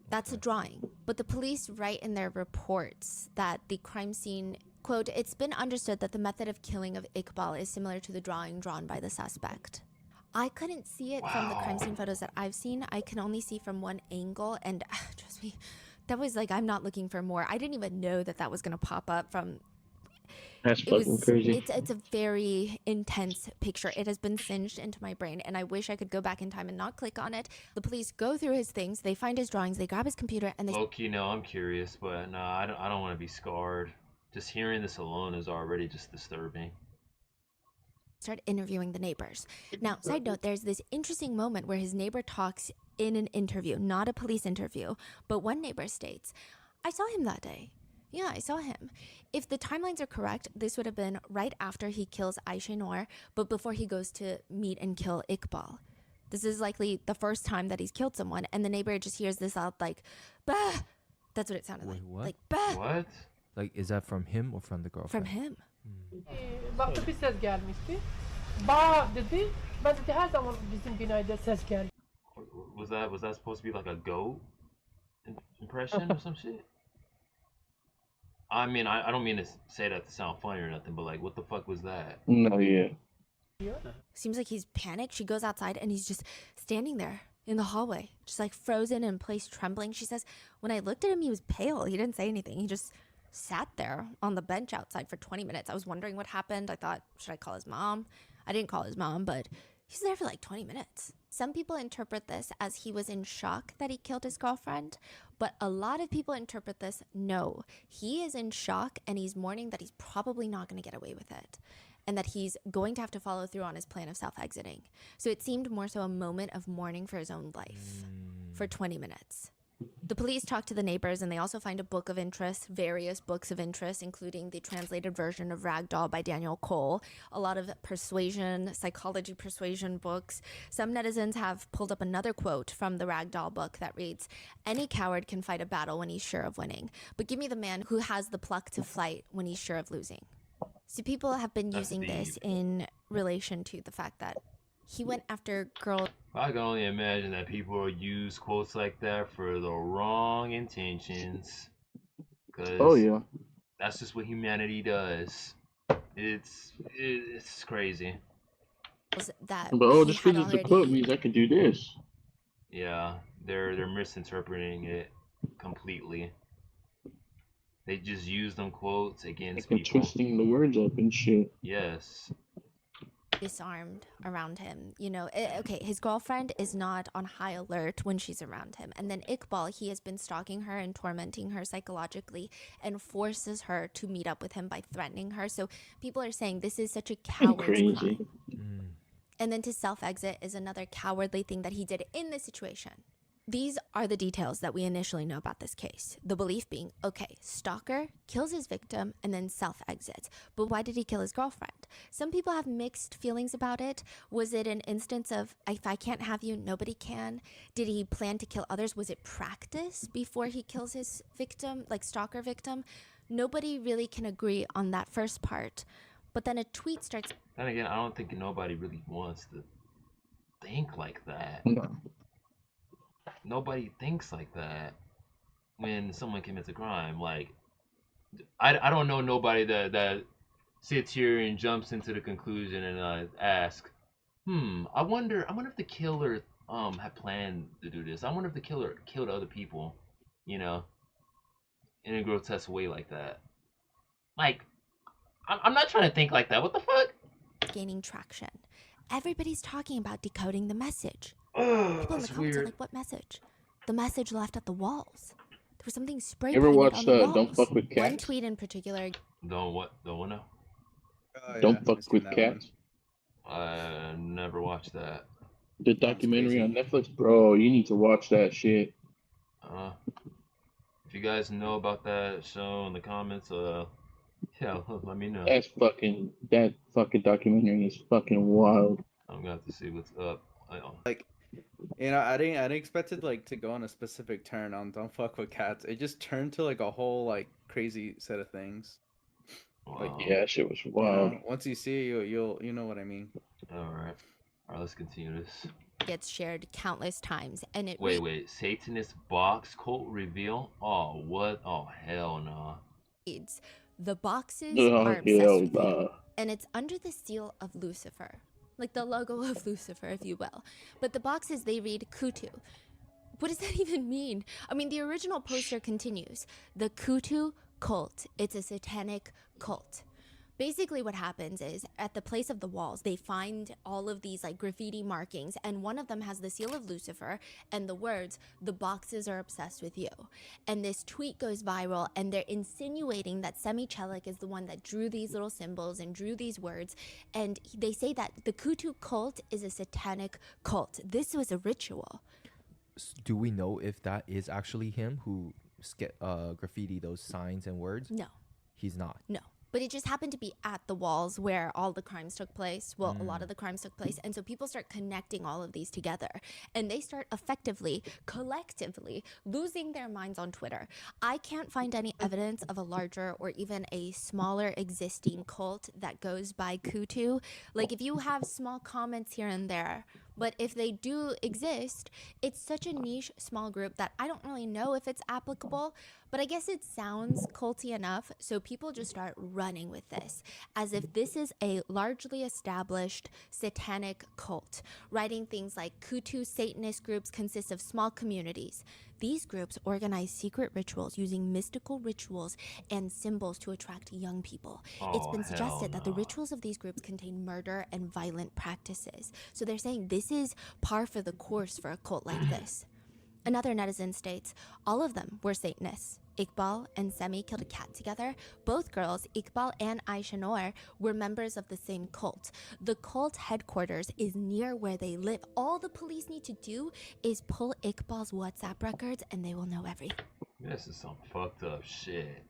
That's a drawing. But the police write in their reports that the crime scene, quote, "It's been understood that the method of killing of Iqbal is similar to the drawing drawn by the suspect." I couldn't see it from the crime scene photos that I've seen. I can only see from one angle. And trust me, that was like, I'm not looking for more. I didn't even know that was going to pop up from... That's fucking crazy. It's a very intense picture. It has been singed into my brain, and I wish I could go back in time and not click on it. The police go through his things, they find his drawings, they grab his computer, and they... Low-key, no, I'm curious, but no, I don't want to be scarred. Just hearing this alone is already just disturbing. Start interviewing the neighbors. Now, side note, there's this interesting moment where his neighbor talks in an interview, not a police interview, but one neighbor states, "I saw him that day. Yeah, I saw him." If the timelines are correct, this would have been right after he kills Aisha Noor, but before he goes to meet and kill Iqbal. This is likely the first time that he's killed someone, and the neighbor just hears this out like, "Bah!" That's what it sounded like. What? Like, "Bah!" What? Like, is that from him or from the girlfriend? From him. Baktı bir ses gelmişti. Bah dedi. Ben dedi her zaman bizim binayda ses geldi. Was that supposed to be like a goat impression or some shit? I mean, I don't mean to say that to sound funny or nothing, but like, what the fuck was that? No, yeah. Seems like he's panicked. She goes outside and he's just standing there in the hallway, just like frozen in place, trembling. She says, "When I looked at him, he was pale. He didn't say anything. He just sat there on the bench outside for 20 minutes. I was wondering what happened. I thought, should I call his mom? I didn't call his mom, but he's there for like 20 minutes. Some people interpret this as he was in shock that he killed his girlfriend, but a lot of people interpret this, no, he is in shock and he's mourning that he's probably not going to get away with it and that he's going to have to follow through on his plan of self-exiting. So it seemed more so a moment of mourning for his own life for 20 minutes. The police talk to the neighbors, and they also find a book of interest, various books of interest, including the translated version of Ragdoll by Daniel Cole, a lot of persuasion, psychology persuasion books. Some netizens have pulled up another quote from the Ragdoll book that reads, "Any coward can fight a battle when he's sure of winning, but give me the man who has the pluck to fight when he's sure of losing." So people have been using this in relation to the fact that he went after girls. I can only imagine that people use quotes like that for the wrong intentions. Oh yeah. That's just what humanity does. It's crazy. That But just because it's a quote means I can do this. Yeah, they're misinterpreting it completely. They just use them quotes against Like people. twisting the words up and shit. Yes. Disarmed around him, you know. Okay, his girlfriend is not on high alert when she's around him, and then Iqbal, he has been stalking her and tormenting her psychologically and forces her to meet up with him by threatening her. So people are saying this is such a coward's crime. And then to self-exit is another cowardly thing that he did in this situation. These are the details that we initially know about this case. The belief being, okay, stalker kills his victim and then self-exits. But why did he kill his girlfriend? Some people have mixed feelings about it. Was it an instance of, if I can't have you, nobody can? Did he plan to kill others? Was it practice before he kills his victim, like stalker victim? Nobody really can agree on that first part. But then a tweet starts. Then again, I don't think nobody really wants to think like that. No. Nobody thinks like that when someone commits a crime. Like, I don't know nobody that sits here and jumps into the conclusion and asks, I wonder if the killer had planned to do this. I wonder if the killer killed other people, in a grotesque way like that. Like, I'm not trying to think like that. What the fuck? Gaining traction. Everybody's talking about decoding the message. Oh, People in the that's comments are weird. like, what message? The message left at the walls. There was something spray Ever painted watched on the walls. Don't Fuck with One Cats? tweet in particular. Don't what know? Don't Fuck with Cats. I never watched that. The documentary on Netflix, bro. You need to watch that shit. If you guys know about that show in the comments, yeah, let me know. That fucking documentary is fucking wild. I'm gonna have to see what's up. Like, I didn't expect it to go on a specific turn on Don't Fuck with Cats. It just turned to like a whole like crazy set of things. Wow. Yeah, shit was wild. Once you see it, you'll know what I mean. All right, let's continue this. Gets shared countless times, and it Wait, Satanist box cult reveal? Oh, what? Oh, hell no. reads, the boxes Oh, are obsessed hell with you, nah. and it's under the seal of Lucifer, like the logo of Lucifer, if you will. But the boxes, they read Kutu. What does that even mean? I mean, the original poster continues. The Kutu cult. It's a satanic cult. Basically what happens is at the place of the walls, they find all of these like graffiti markings, and one of them has the seal of Lucifer and the words, the boxes are obsessed with you. And this tweet goes viral, and they're insinuating that Semichelik is the one that drew these little symbols and drew these words. And they say that the Kutu cult is a satanic cult. This was a ritual. Do we know if that is actually him who graffiti those signs and words? No. He's not. No. But it just happened to be at the walls where all the crimes took place. Well, a lot of the crimes took place. And so people start connecting all of these together. And they start effectively, collectively, losing their minds on Twitter. I can't find any evidence of a larger or even a smaller existing cult that goes by Kutu. Like, if you have small comments here and there, but if they do exist, it's such a niche, small group that I don't really know if it's applicable, but I guess it sounds culty enough, so people just start running with this, as if this is a largely established satanic cult, writing things like Kutu Satanist groups consist of small communities. These groups organize secret rituals using mystical rituals and symbols to attract young people. It's been suggested that the rituals of these groups contain murder and violent practices. So they're saying this is par for the course for a cult like this. Another netizen states, all of them were Satanists. Iqbal and Semi killed a cat together. Both girls, Iqbal and Aisha Noor, were members of the same cult. The cult headquarters is near where they live. All the police need to do is pull Iqbal's WhatsApp records and they will know everything. This is some fucked up shit.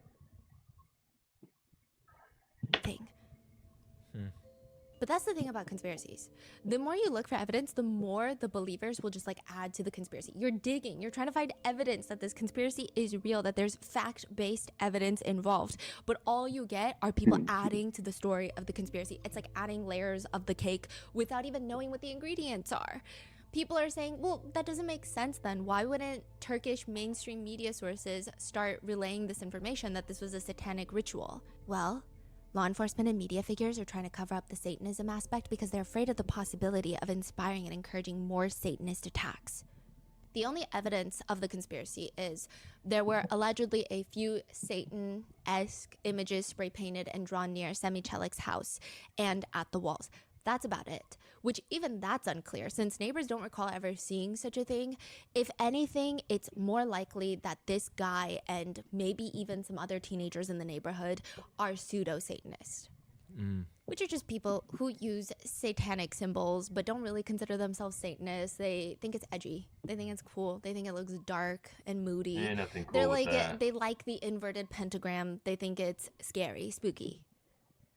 But that's the thing about conspiracies. The more you look for evidence, the more the believers will just like add to the conspiracy. You're digging, you're trying to find evidence that this conspiracy is real, that there's fact-based evidence involved. But all you get are people adding to the story of the conspiracy. It's like adding layers of the cake without even knowing what the ingredients are. People are saying, well, that doesn't make sense then. Why wouldn't Turkish mainstream media sources start relaying this information that this was a satanic ritual? Well, law enforcement and media figures are trying to cover up the Satanism aspect because they're afraid of the possibility of inspiring and encouraging more Satanist attacks. The only evidence of the conspiracy is there were allegedly a few Satan-esque images spray painted and drawn near Semichelik's house and at the walls. That's about it, which even that's unclear since neighbors don't recall ever seeing such a thing. If anything, it's more likely that this guy and maybe even some other teenagers in the neighborhood are pseudo-Satanists. which are just people who use satanic symbols but don't really consider themselves Satanists. They think it's edgy. They think it's cool. They think it looks dark and moody. Ain't nothing cool They're with like that. they like the inverted pentagram. They think it's scary, spooky.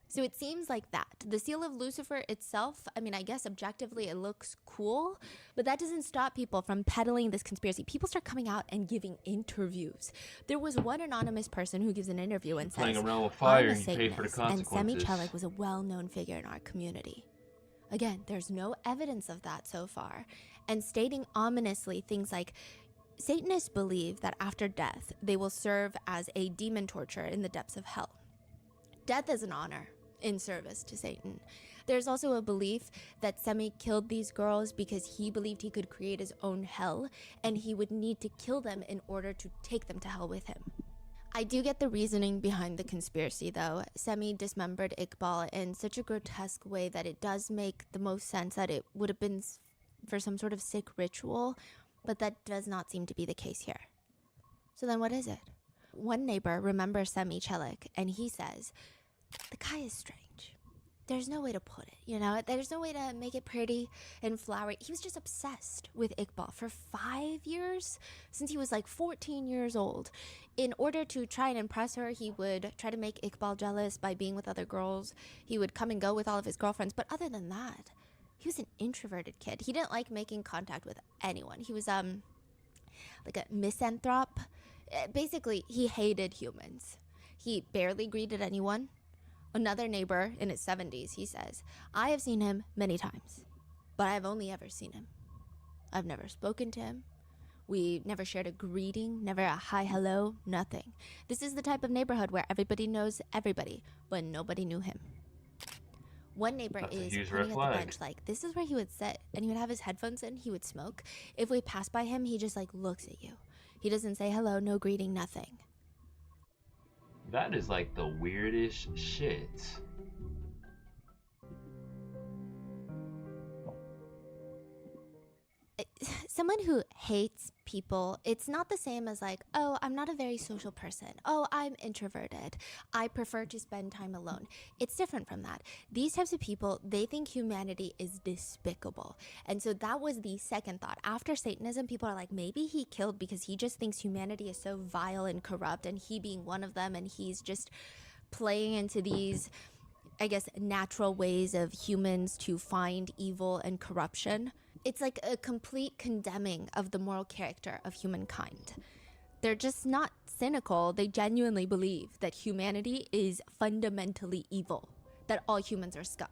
So it seems like that. The seal of Lucifer itself, I mean, I guess objectively it looks cool, but that doesn't stop people from peddling this conspiracy. People start coming out and giving interviews. There was one anonymous person who gives an interview and Playing says, around with I'm fire a and you pay for the Satanist, and Semi consequences. Chellick was a well-known figure in our community. Again, there's no evidence of that so far. And stating ominously things like, Satanists believe that after death, they will serve as a demon torture in the depths of hell. Death is an honor in service to Satan. There's also a belief that Semi killed these girls because he believed he could create his own hell, and he would need to kill them in order to take them to hell with him. I do get the reasoning behind the conspiracy, though. Semi dismembered Iqbal in such a grotesque way that it does make the most sense that it would have been for some sort of sick ritual, but that does not seem to be the case here. So then what is it? One neighbor remembers Semi Chellick, and he says, the guy is strange. There's no way to put it, you know? There's no way to make it pretty and flowery. He was just obsessed with Iqbal for 5 years, since he was like 14 years old. In order to try and impress her, he would try to make Iqbal jealous by being with other girls. He would come and go with all of his girlfriends. But other than that, he was an introverted kid. He didn't like making contact with anyone. He was like a misanthrope. Basically, he hated humans. He barely greeted anyone. Another neighbor in his 70s, he says, I have seen him many times, but I have only ever seen him. I've never spoken to him. We never shared a greeting, never a hi, hello, nothing. This is the type of neighborhood where everybody knows everybody, but nobody knew him. One neighbor That's a is huge pointing red at the flag. bench like, this is where he would sit, and he would have his headphones in, he would smoke. If we pass by him, he just like looks at you. He doesn't say hello, no greeting, nothing. That is like the weirdest shit. Someone who hates people, it's not the same as like, oh, I'm not a very social person. Oh, I'm introverted. I prefer to spend time alone. It's different from that. These types of people, they think humanity is despicable. And so that was the second thought. After Satanism, people are like, maybe he killed because he just thinks humanity is so vile and corrupt, and he being one of them, and he's just playing into these, I guess, natural ways of humans to find evil and corruption. It's like a complete condemning of the moral character of humankind. They're just not cynical. They genuinely believe that humanity is fundamentally evil, that all humans are scum.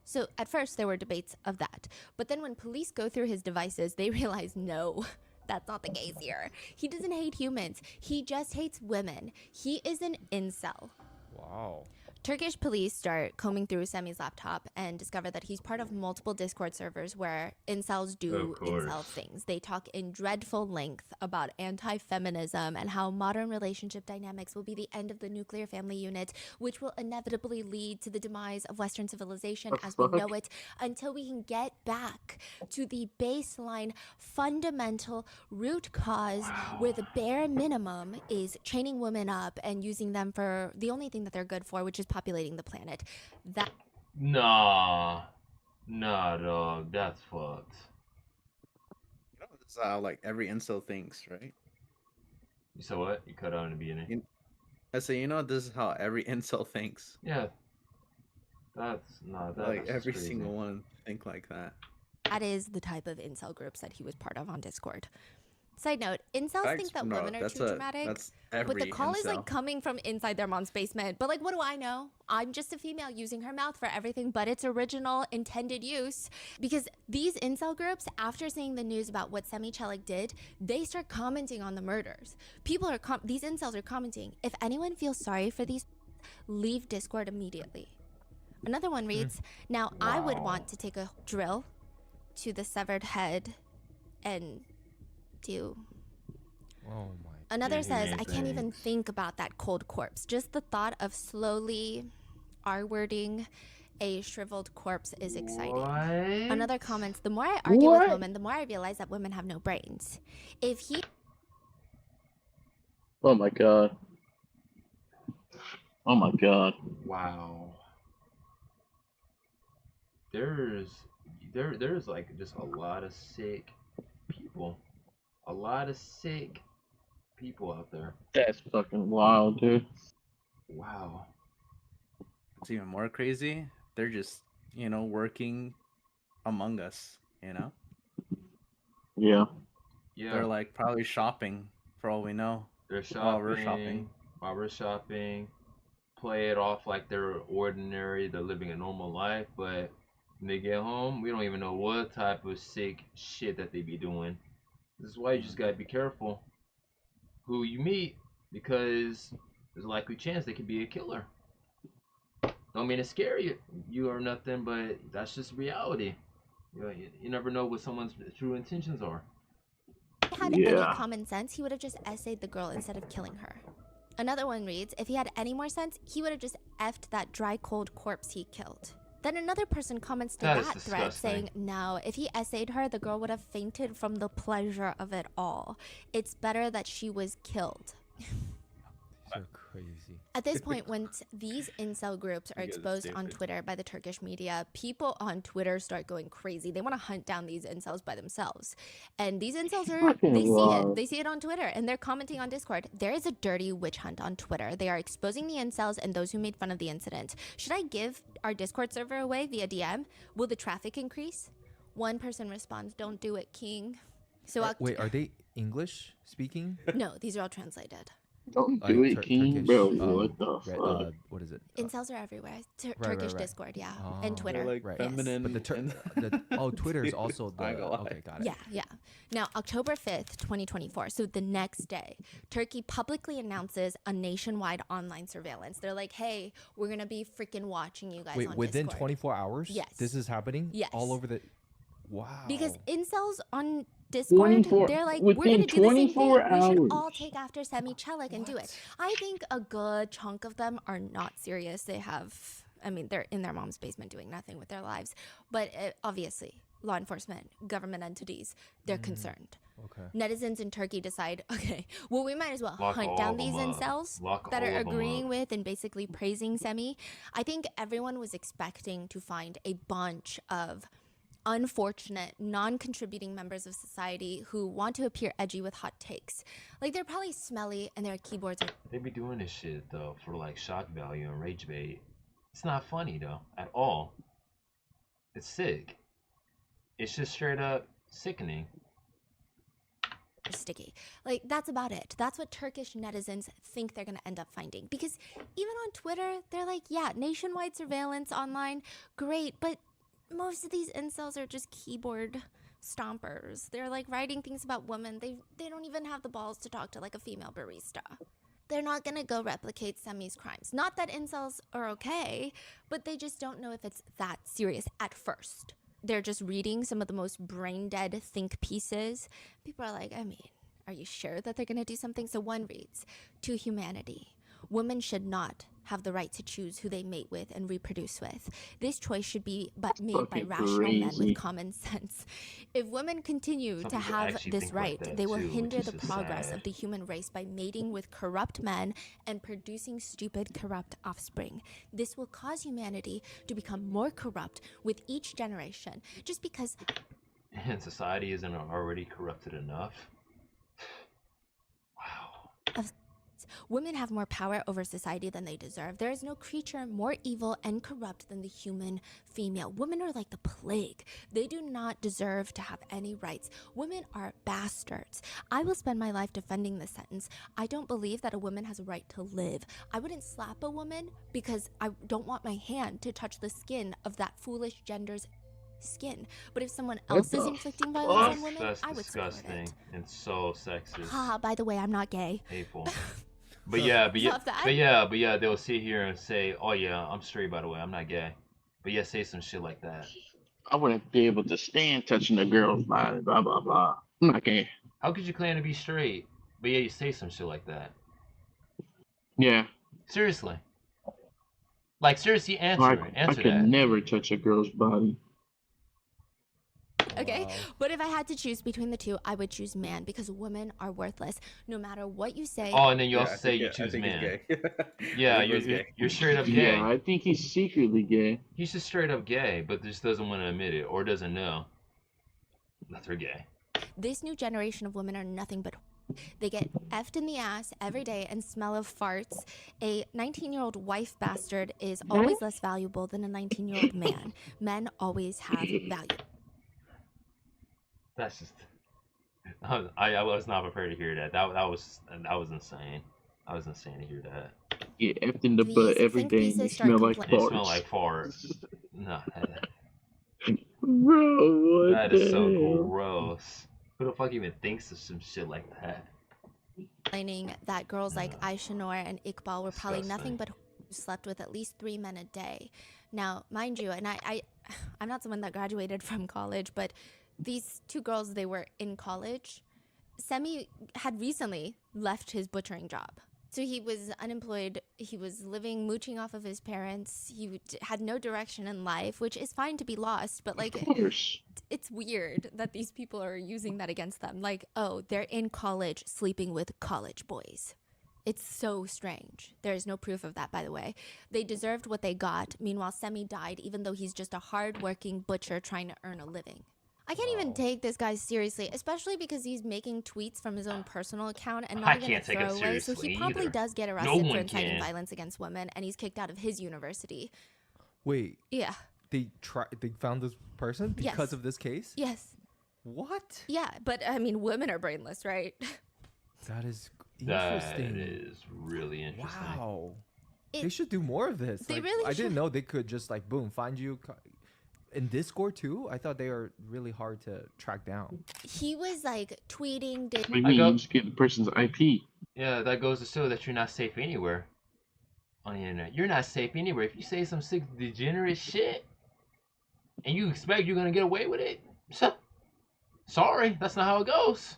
So at first there were debates of that. But then when police go through his devices, they realize, no, that's not the case here. He doesn't hate humans. He just hates women. He is an incel. Wow. Turkish police start combing through Semi's laptop and discover that he's part of multiple Discord servers where incels do incel things. They talk in dreadful length about anti-feminism and how modern relationship dynamics will be the end of the nuclear family unit, which will inevitably lead to the demise of Western civilization as we know it, until we can get back to the baseline, fundamental root cause where the bare minimum is training women up and using them for the only thing that they're good for, which is populating the planet. That Nah, dog, that's fucked. You know, this is how like every incel thinks, right? You saw what? You cut out in the beginning. I say, you know, this is how every incel thinks. Yeah. That's not that. Like that's every crazy. single one think like that. that is the type of incel groups that he was part of on Discord. Side note, incels Facts? think that No, women are that's too a- dramatic. That's every But the call is incel. like coming from inside their mom's basement. But like, what do I know? I'm just a female using her mouth for everything but its original intended use. Because these incel groups, after seeing the news about what Semi Chellick did, they start commenting on the murders. People are these incels are commenting, if anyone feels sorry for these, leave Discord immediately. Another one reads, now I would want to take a drill to the severed head and do. Oh my. Another Yeah, he says, made I can't even things. think about that cold corpse. Just the thought of slowly R-wording a shriveled corpse is exciting. What? Another comments, the more I argue with What? women, the more I realize that women have no brains. If he Oh my god. Oh my god. Wow. there's there's like just a lot of sick people, a lot of sick people out there. That's fucking wild, dude. Wow. It's even more crazy. They're just, working among us, Yeah. Yeah. They're like probably shopping for all we know. They're While we're shopping. While we're shopping, play it off like they're ordinary, they're living a normal life, but when they get home, we don't even know what type of sick shit that they be doing. This is why you just gotta be careful who you meet, because there's a likely chance they could be a killer. Don't mean to scare you or nothing, but that's just reality. You never know what someone's true intentions are. If he had any common sense, he would have just essayed the girl instead of killing her. Another one reads, if he had any more sense, he would have just effed that dry, cold corpse he killed. Then another person comments to that thread saying, no, if he essayed her, the girl would have fainted from the pleasure of it all. It's better that she was killed. So crazy. At this point, when these incel groups are exposed on Twitter by the Turkish media, people on Twitter start going crazy. They want to hunt down these incels by themselves. And these incels they see it on Twitter, and they're commenting on Discord. There is a dirty witch hunt on Twitter. They are exposing the incels and those who made fun of the incident. Should I give our Discord server away via DM? Will the traffic increase? One person responds, don't do it, King. So wait, are they English speaking? No, these are all translated. Don't do it, King. Turkish, Bro, what the fuck? What is it? Incels are everywhere. Turkish Discord, yeah. And Twitter. They're like feminine. But Twitter is also the... Okay, got it. Yeah. Now, October 5th, 2024, so the next day, Turkey publicly announces a nationwide online surveillance. They're like, hey, we're going to be freaking watching you guys on within Discord. 24 hours? Yes. This is happening? Yes. All over the... Wow. Because incels on Discord, they're like, we're going to do the same thing. We should all take after Semi Chelik and do it. I think a good chunk of them are not serious. They have, they're in their mom's basement doing nothing with their lives. But obviously, law enforcement, government entities, they're concerned. Okay. Netizens in Turkey decide, okay, well, we might as well hunt down these incels that are agreeing with and basically praising Semi. I think everyone was expecting to find a bunch of unfortunate, non-contributing members of society who want to appear edgy with hot takes. Like, they're probably smelly and their keyboards are... They be doing this shit, though, for, like, shock value and rage bait. It's not funny, though, at all. It's sick. It's just straight up sickening. Sticky. Like, that's about it. That's what Turkish netizens think they're going to end up finding. Because even on Twitter, they're like, yeah, nationwide surveillance online, great, but most of these incels are just keyboard stompers. They're like writing things about women. They don't even have the balls to talk to like a female barista. They're not gonna go replicate Semi's crimes. Not that incels are okay, but they just don't know if it's that serious at first. They're just reading some of the most brain dead think pieces. People are like, are you sure that they're gonna do something? So one reads, to humanity, women should not have the right to choose who they mate with and reproduce with. This choice should be made by rational men with common sense. If women continue to have this right, they will hinder the progress of the human race by mating with corrupt men and producing stupid, corrupt offspring. This will cause humanity to become more corrupt with each generation, just because... And society isn't already corrupted enough. Wow. Women have more power over society than they deserve. There is no creature more evil and corrupt than the human female. Women are like the plague. They do not deserve to have any rights. Women are bastards. I will spend my life defending this sentence. I don't believe that a woman has a right to live. I wouldn't slap a woman because I don't want my hand to touch the skin of that foolish gender's skin. But if someone else is inflicting violence on women, I would support it. That's disgusting and so sexist. By the way, I'm not gay. Hateful. But they'll sit here and say, oh yeah, I'm straight, by the way, I'm not gay. But yeah, say some shit like that. I wouldn't be able to stand touching a girl's body, blah, blah, blah. I'm not gay. How could you claim to be straight, but yeah, you say some shit like that? Yeah. Seriously. Like, seriously, answer I that. could never touch a girl's body. Okay, Okay? Wow. But if I had to choose between the two, I would choose man because women are worthless. No matter what you say. Oh, and then you Yeah, also say you choose he's man. gay. Yeah, I think bro's you're gay. you're straight up gay. Yeah, I think he's secretly gay. He's just straight up gay, but just doesn't want to admit it or doesn't know that they're gay. This new generation of women are nothing but they get effed in the ass every day and smell of farts. A 19-year-old wife bastard is always less valuable than a 19-year-old man. Men always have value. That's just. I was not prepared to hear that. That was insane. I was insane to hear that. Get effed in the These butt every think day and pieces you start smell like It farts. smelled like farts. No, Bro, what that the is so hell? gross. Who the fuck even thinks of some shit like that? Complaining that girls like Aisha Noor and Iqbal were probably nothing Disgusting. but who slept with at least 3 men a day. Now, mind you, and I'm not someone that graduated from college, but these two girls, they were in college. Semi had recently left his butchering job. So he was unemployed. He was living, mooching off of his parents. He had no direction in life, which is fine to be lost, but like, Of course. it's weird that these people are using that against them. Like, oh, they're in college sleeping with college boys. It's so strange. There's no proof of that, by the way. They deserved what they got. Meanwhile, Semi died, even though he's just a hard-working butcher trying to earn a living. I can't even take this guy seriously, especially because he's making tweets from his own personal account and I not even a can't take him throwaway. So seriously he probably either. does get No arrested for one inciting can. violence against women, and he's kicked out of his university. Wait, Yeah. they found this person because Yes. of this case? Yes. What? Yeah, but I mean, women are brainless, right? That is That interesting. is really interesting. Wow. It- They should do more of this. They Like, really I didn't should. know they could just like boom find you in Discord too. I thought they are really hard to track down. He was like tweeting. What do you I mean? go- You just get the person's IP. Yeah, that goes to show that you're not safe anywhere on the internet. You're not safe anywhere. If you say some sick, degenerate shit, and you expect you're gonna get away with it, sorry, that's not how it goes.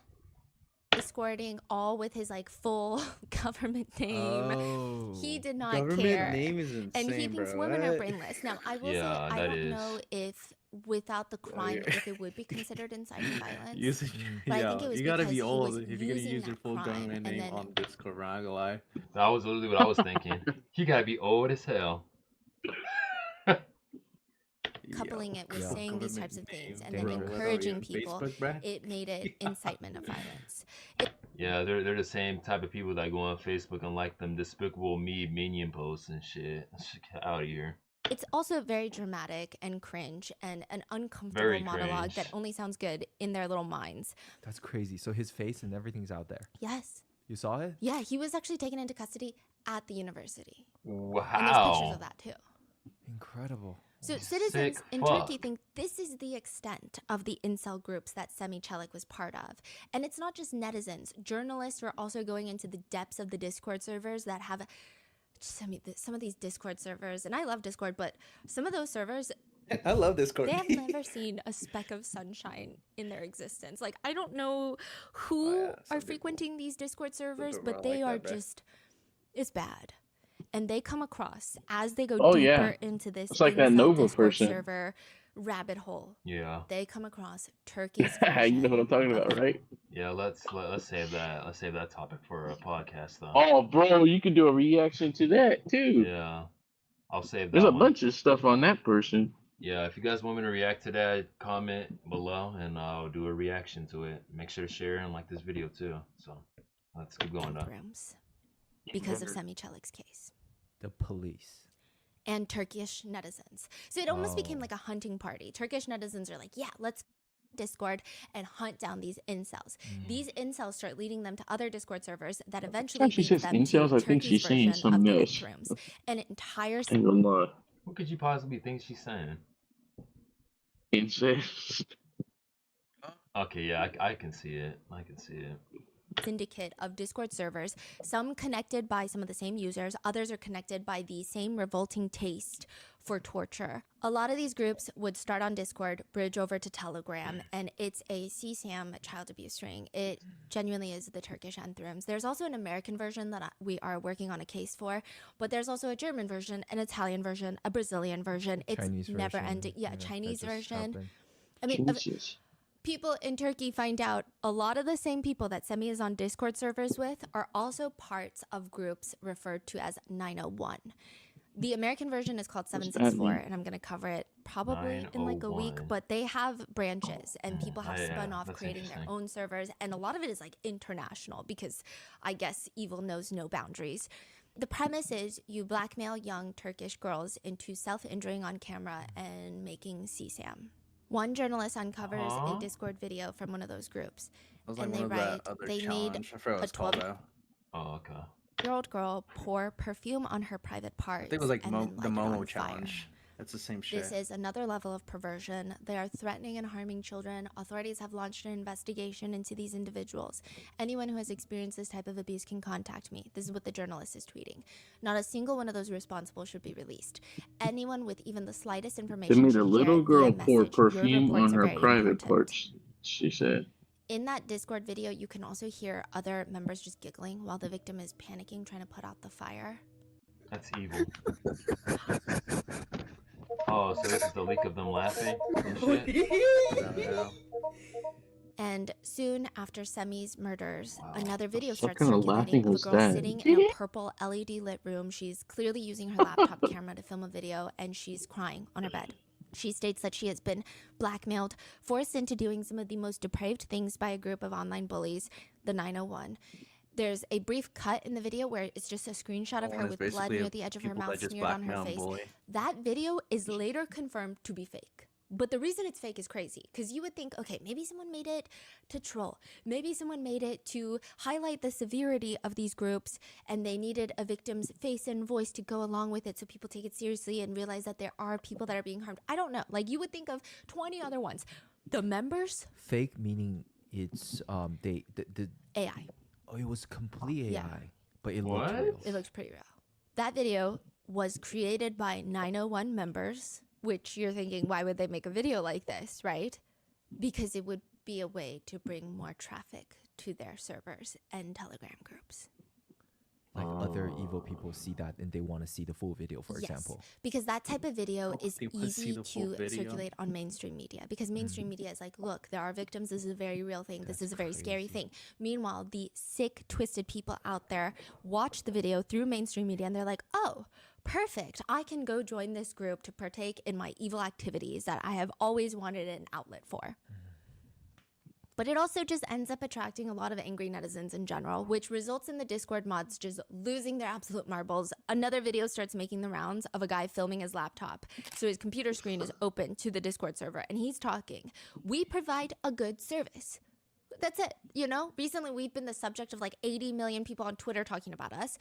Discording all with his like full government name. Oh. He did not Government care. name is insane, And he thinks bro. women are What? brainless. Now, I will Yeah, say, I that don't is. know if without the crime, you're- if it would be considered inciting violence. Using, But I yo, think it was you gotta because be he old was if you're gonna using use your that full crime, government and name then- on Discord. I'm not gonna lie. That was literally what I was thinking. You gotta be old as hell. Coupling it with Yeah. saying these Government types of things name, and then bro. What are we encouraging on people, Facebook, bruh? it made it incitement of violence. Yeah, they're the same type of people that go on Facebook and like them despicable me minion posts and shit. Get out of here. It's also very dramatic and cringe and an uncomfortable Very monologue that cringe. only sounds good in their little minds. That's crazy. So his face and everything's out there. Yes. You saw it? Yeah, he was actually taken into custody at the university. Wow. And there's pictures of that too. Incredible. So citizens Sick in fuck. Turkey think this is the extent of the incel groups that Semi Çelik was part of. And it's not just netizens. Journalists are also going into the depths of the Discord servers that have some of these Discord servers. And I love Discord, but some of those servers, I love Discord. they have never seen a speck of sunshine in their existence. Like, I don't know who Oh, yeah, some are people- frequenting these Discord servers, people but are they like are that, bruh. just, it's bad. And they come across as they go Oh, deeper yeah. into this It's like that incel Nova Discord person. server rabbit hole. Yeah, They come across Turkey's You know what I'm talking version about, of- right? yeah. Let's save that. Let's save that topic for a podcast though. Oh, bro, you can do a reaction to that too. Yeah, I'll save that. There's a one. bunch of stuff on that person. Yeah, if you guys want me to react to that, comment below and I'll do a reaction to it. Make sure to share and like this video too. So let's keep going though. rooms because of Semi Çelik's case. The police. And Turkish netizens. So it almost became Oh. like a hunting party. Turkish netizens are like, yeah, let's Discord and hunt down these incels. These incels start leading them to other Discord servers that eventually Time she lead says them incels, to I think Turkey's she's saying version of something the else. Linked rooms. An entire Ain't gonna lie. What could you possibly think she's saying? Incest. Okay, yeah, I can see it. I can see it. syndicate of Discord servers, some connected by some of the same users, others are connected by the same revolting taste for torture. A lot of these groups would start on Discord, bridge over to Telegram, and it's a CSAM child abuse ring. It genuinely is the Turkish anthems. There's also an American version that we are working on a case for, but there's also a German version, an Italian version, a Brazilian version. It's Chinese never version, ending. Yeah, that Chinese just version. happened. I mean, Jesus. People in Turkey find out a lot of the same people that Semi is on Discord servers with are also parts of groups referred to as 901. The American version is called 764, and I'm going to cover it probably in like a week, 901. but they have branches and people have spun off that's creating their interesting. own servers, and a lot of it is like international because I guess evil knows no boundaries. The premise is you blackmail young Turkish girls into self-injuring on camera and making CSAM. One journalist uncovers a Discord video from one of those groups, It was like and one they of write that other they challenge. made I forgot what a it's called 12 though. Oh, okay. year-old girl pour perfume on her private parts. I think it was like and then the light it on Momo fire. challenge. It's the same shit. This is another level of perversion. They are threatening and harming children. Authorities have launched an investigation into these individuals. Anyone who has experienced this type of abuse can contact me. This is what the journalist is tweeting. Not a single one of those responsible should be released. Anyone with even the slightest information They made should a little share girl via pour message. Your perfume reports on are her very private important. parts, she said. In that Discord video, you can also hear other members just giggling while the victim is panicking, trying to put out the fire. That's evil. Oh, so this is the leak of them laughing and shit? Yeah. And soon after Semi's murders, Wow. another video What starts kind of circulating laughing of a was girl that? sitting in a purple LED lit room. She's clearly using her laptop camera to film a video, and she's crying on her bed. She states that she has been blackmailed, forced into doing some of the most depraved things by a group of online bullies, the 901. There's a brief cut in the video where it's just a screenshot of her It's with blood basically near the edge of her people that mouth just smeared on her blackmail and face. bully. That video is later confirmed to be fake. But the reason it's fake is crazy, because you would think, okay, maybe someone made it to troll. Maybe someone made it to highlight the severity of these groups, and they needed a victim's face and voice to go along with it so people take it seriously and realize that there are people that are being harmed. I don't know. Like, you would think of 20 other ones. The members? Fake meaning it's the AI. oh, it was complete AI, Yeah. but it What? looked real. It looks pretty real. That video was created by 901 members, which you're thinking, why would they make a video like this, right? Because it would be a way to bring more traffic to their servers and Telegram groups. Like other evil people see that and they want to see the full video, for example. Because that type of video is They wanna see easy the full to video? circulate on mainstream media. Because mainstream media is like, look, there are victims. This is a very real thing. This is a very scary thing. Meanwhile, the sick, twisted people out there watch the video through mainstream media and they're like, oh, perfect. I can go join this group to partake in my evil activities that I have always wanted an outlet for. But it also just ends up attracting a lot of angry netizens in general, which results in the Discord mods just losing their absolute marbles. Another video starts making the rounds of a guy filming his laptop. So his computer screen is open to the Discord server and he's talking. We provide a good service. That's it. You know, recently we've been the subject of like 80 million people on Twitter talking about us.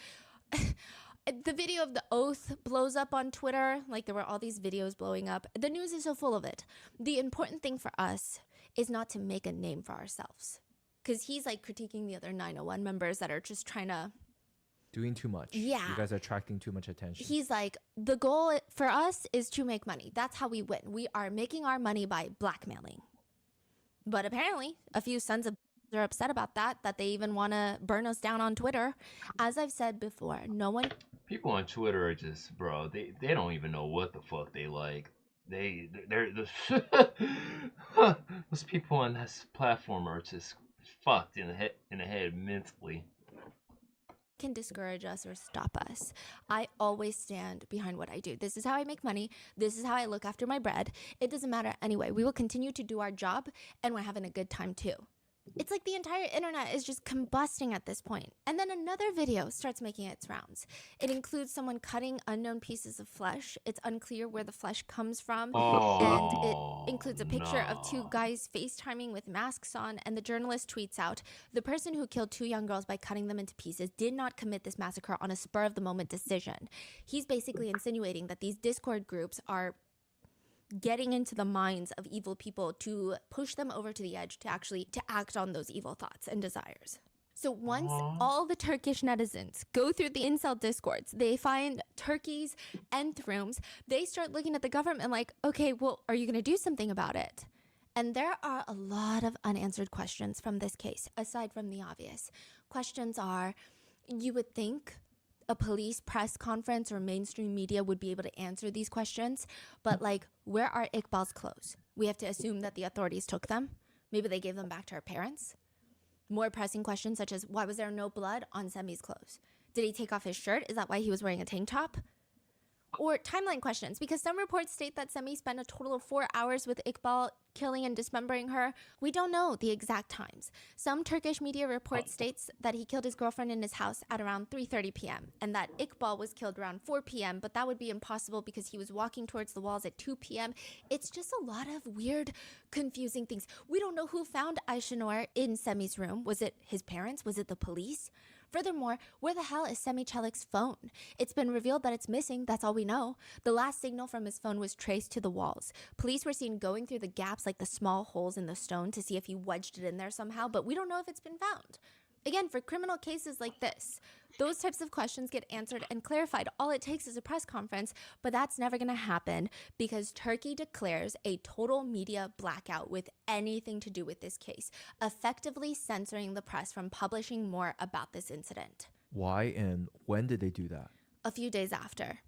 The video of the oath blows up on Twitter. Like, there were all these videos blowing up. The news is so full of it. The important thing for us is not to make a name for ourselves. Because he's like critiquing the other 901 members that are just trying to... Doing too much. Yeah. You guys are attracting too much attention. He's like, the goal for us is to make money. That's how we win. We are making our money by blackmailing. But apparently, a few sons of are upset about that they even want to burn us down on Twitter. As I've said before, no one... People on Twitter are just, bro, they don't even know what the fuck they like. They're those people on this platform are just fucked in the head mentally. Can discourage us or stop us. I always stand behind what I do. This is how I make money. This is how I look after my bread. It doesn't matter anyway. We will continue to do our job and we're having a good time too. It's like the entire internet is just combusting at this point. And then another video starts making its rounds. It includes someone cutting unknown pieces of flesh. It's unclear where the flesh comes from. And it includes a picture of two guys FaceTiming with masks on. And the journalist tweets out, the person who killed two young girls by cutting them into pieces did not commit this massacre on a spur of the moment decision. He's basically insinuating that these Discord groups are getting into the minds of evil people to push them over to the edge to act on those evil thoughts and desires. So once all the Turkish netizens go through the incel discords, they find Turkey's nth rooms, they start looking at the government like, okay, well, are you going to do something about it? And there are a lot of unanswered questions from this case, aside from the obvious. Questions are, you would think a police press conference or mainstream media would be able to answer these questions. But like, where are Iqbal's clothes? We have to assume that the authorities took them. Maybe they gave them back to her parents. More pressing questions such as, why was there no blood on Semi's clothes? Did he take off his shirt? Is that why he was wearing a tank top? Or timeline questions, because some reports state that Semi spent a total of 4 hours with Iqbal, killing and dismembering her. We don't know the exact times. Some Turkish media reports states that he killed his girlfriend in his house at around 3:30 p.m. and that Iqbal was killed around 4 p.m., but that would be impossible because he was walking towards the walls at 2 p.m. It's just a lot of weird, confusing things. We don't know who found Ayşenur in Semi's room. Was it his parents? Was it the police? Furthermore, where the hell is Semi Çelik's phone? It's been revealed that it's missing, that's all we know. The last signal from his phone was traced to the walls. Police were seen going through the gaps, like the small holes in the stone, to see if he wedged it in there somehow, but we don't know if it's been found. Again, for criminal cases like this, those types of questions get answered and clarified. All it takes is a press conference, but that's never going to happen because Turkey declares a total media blackout with anything to do with this case, effectively censoring the press from publishing more about this incident. Why and when did they do that? A few days after.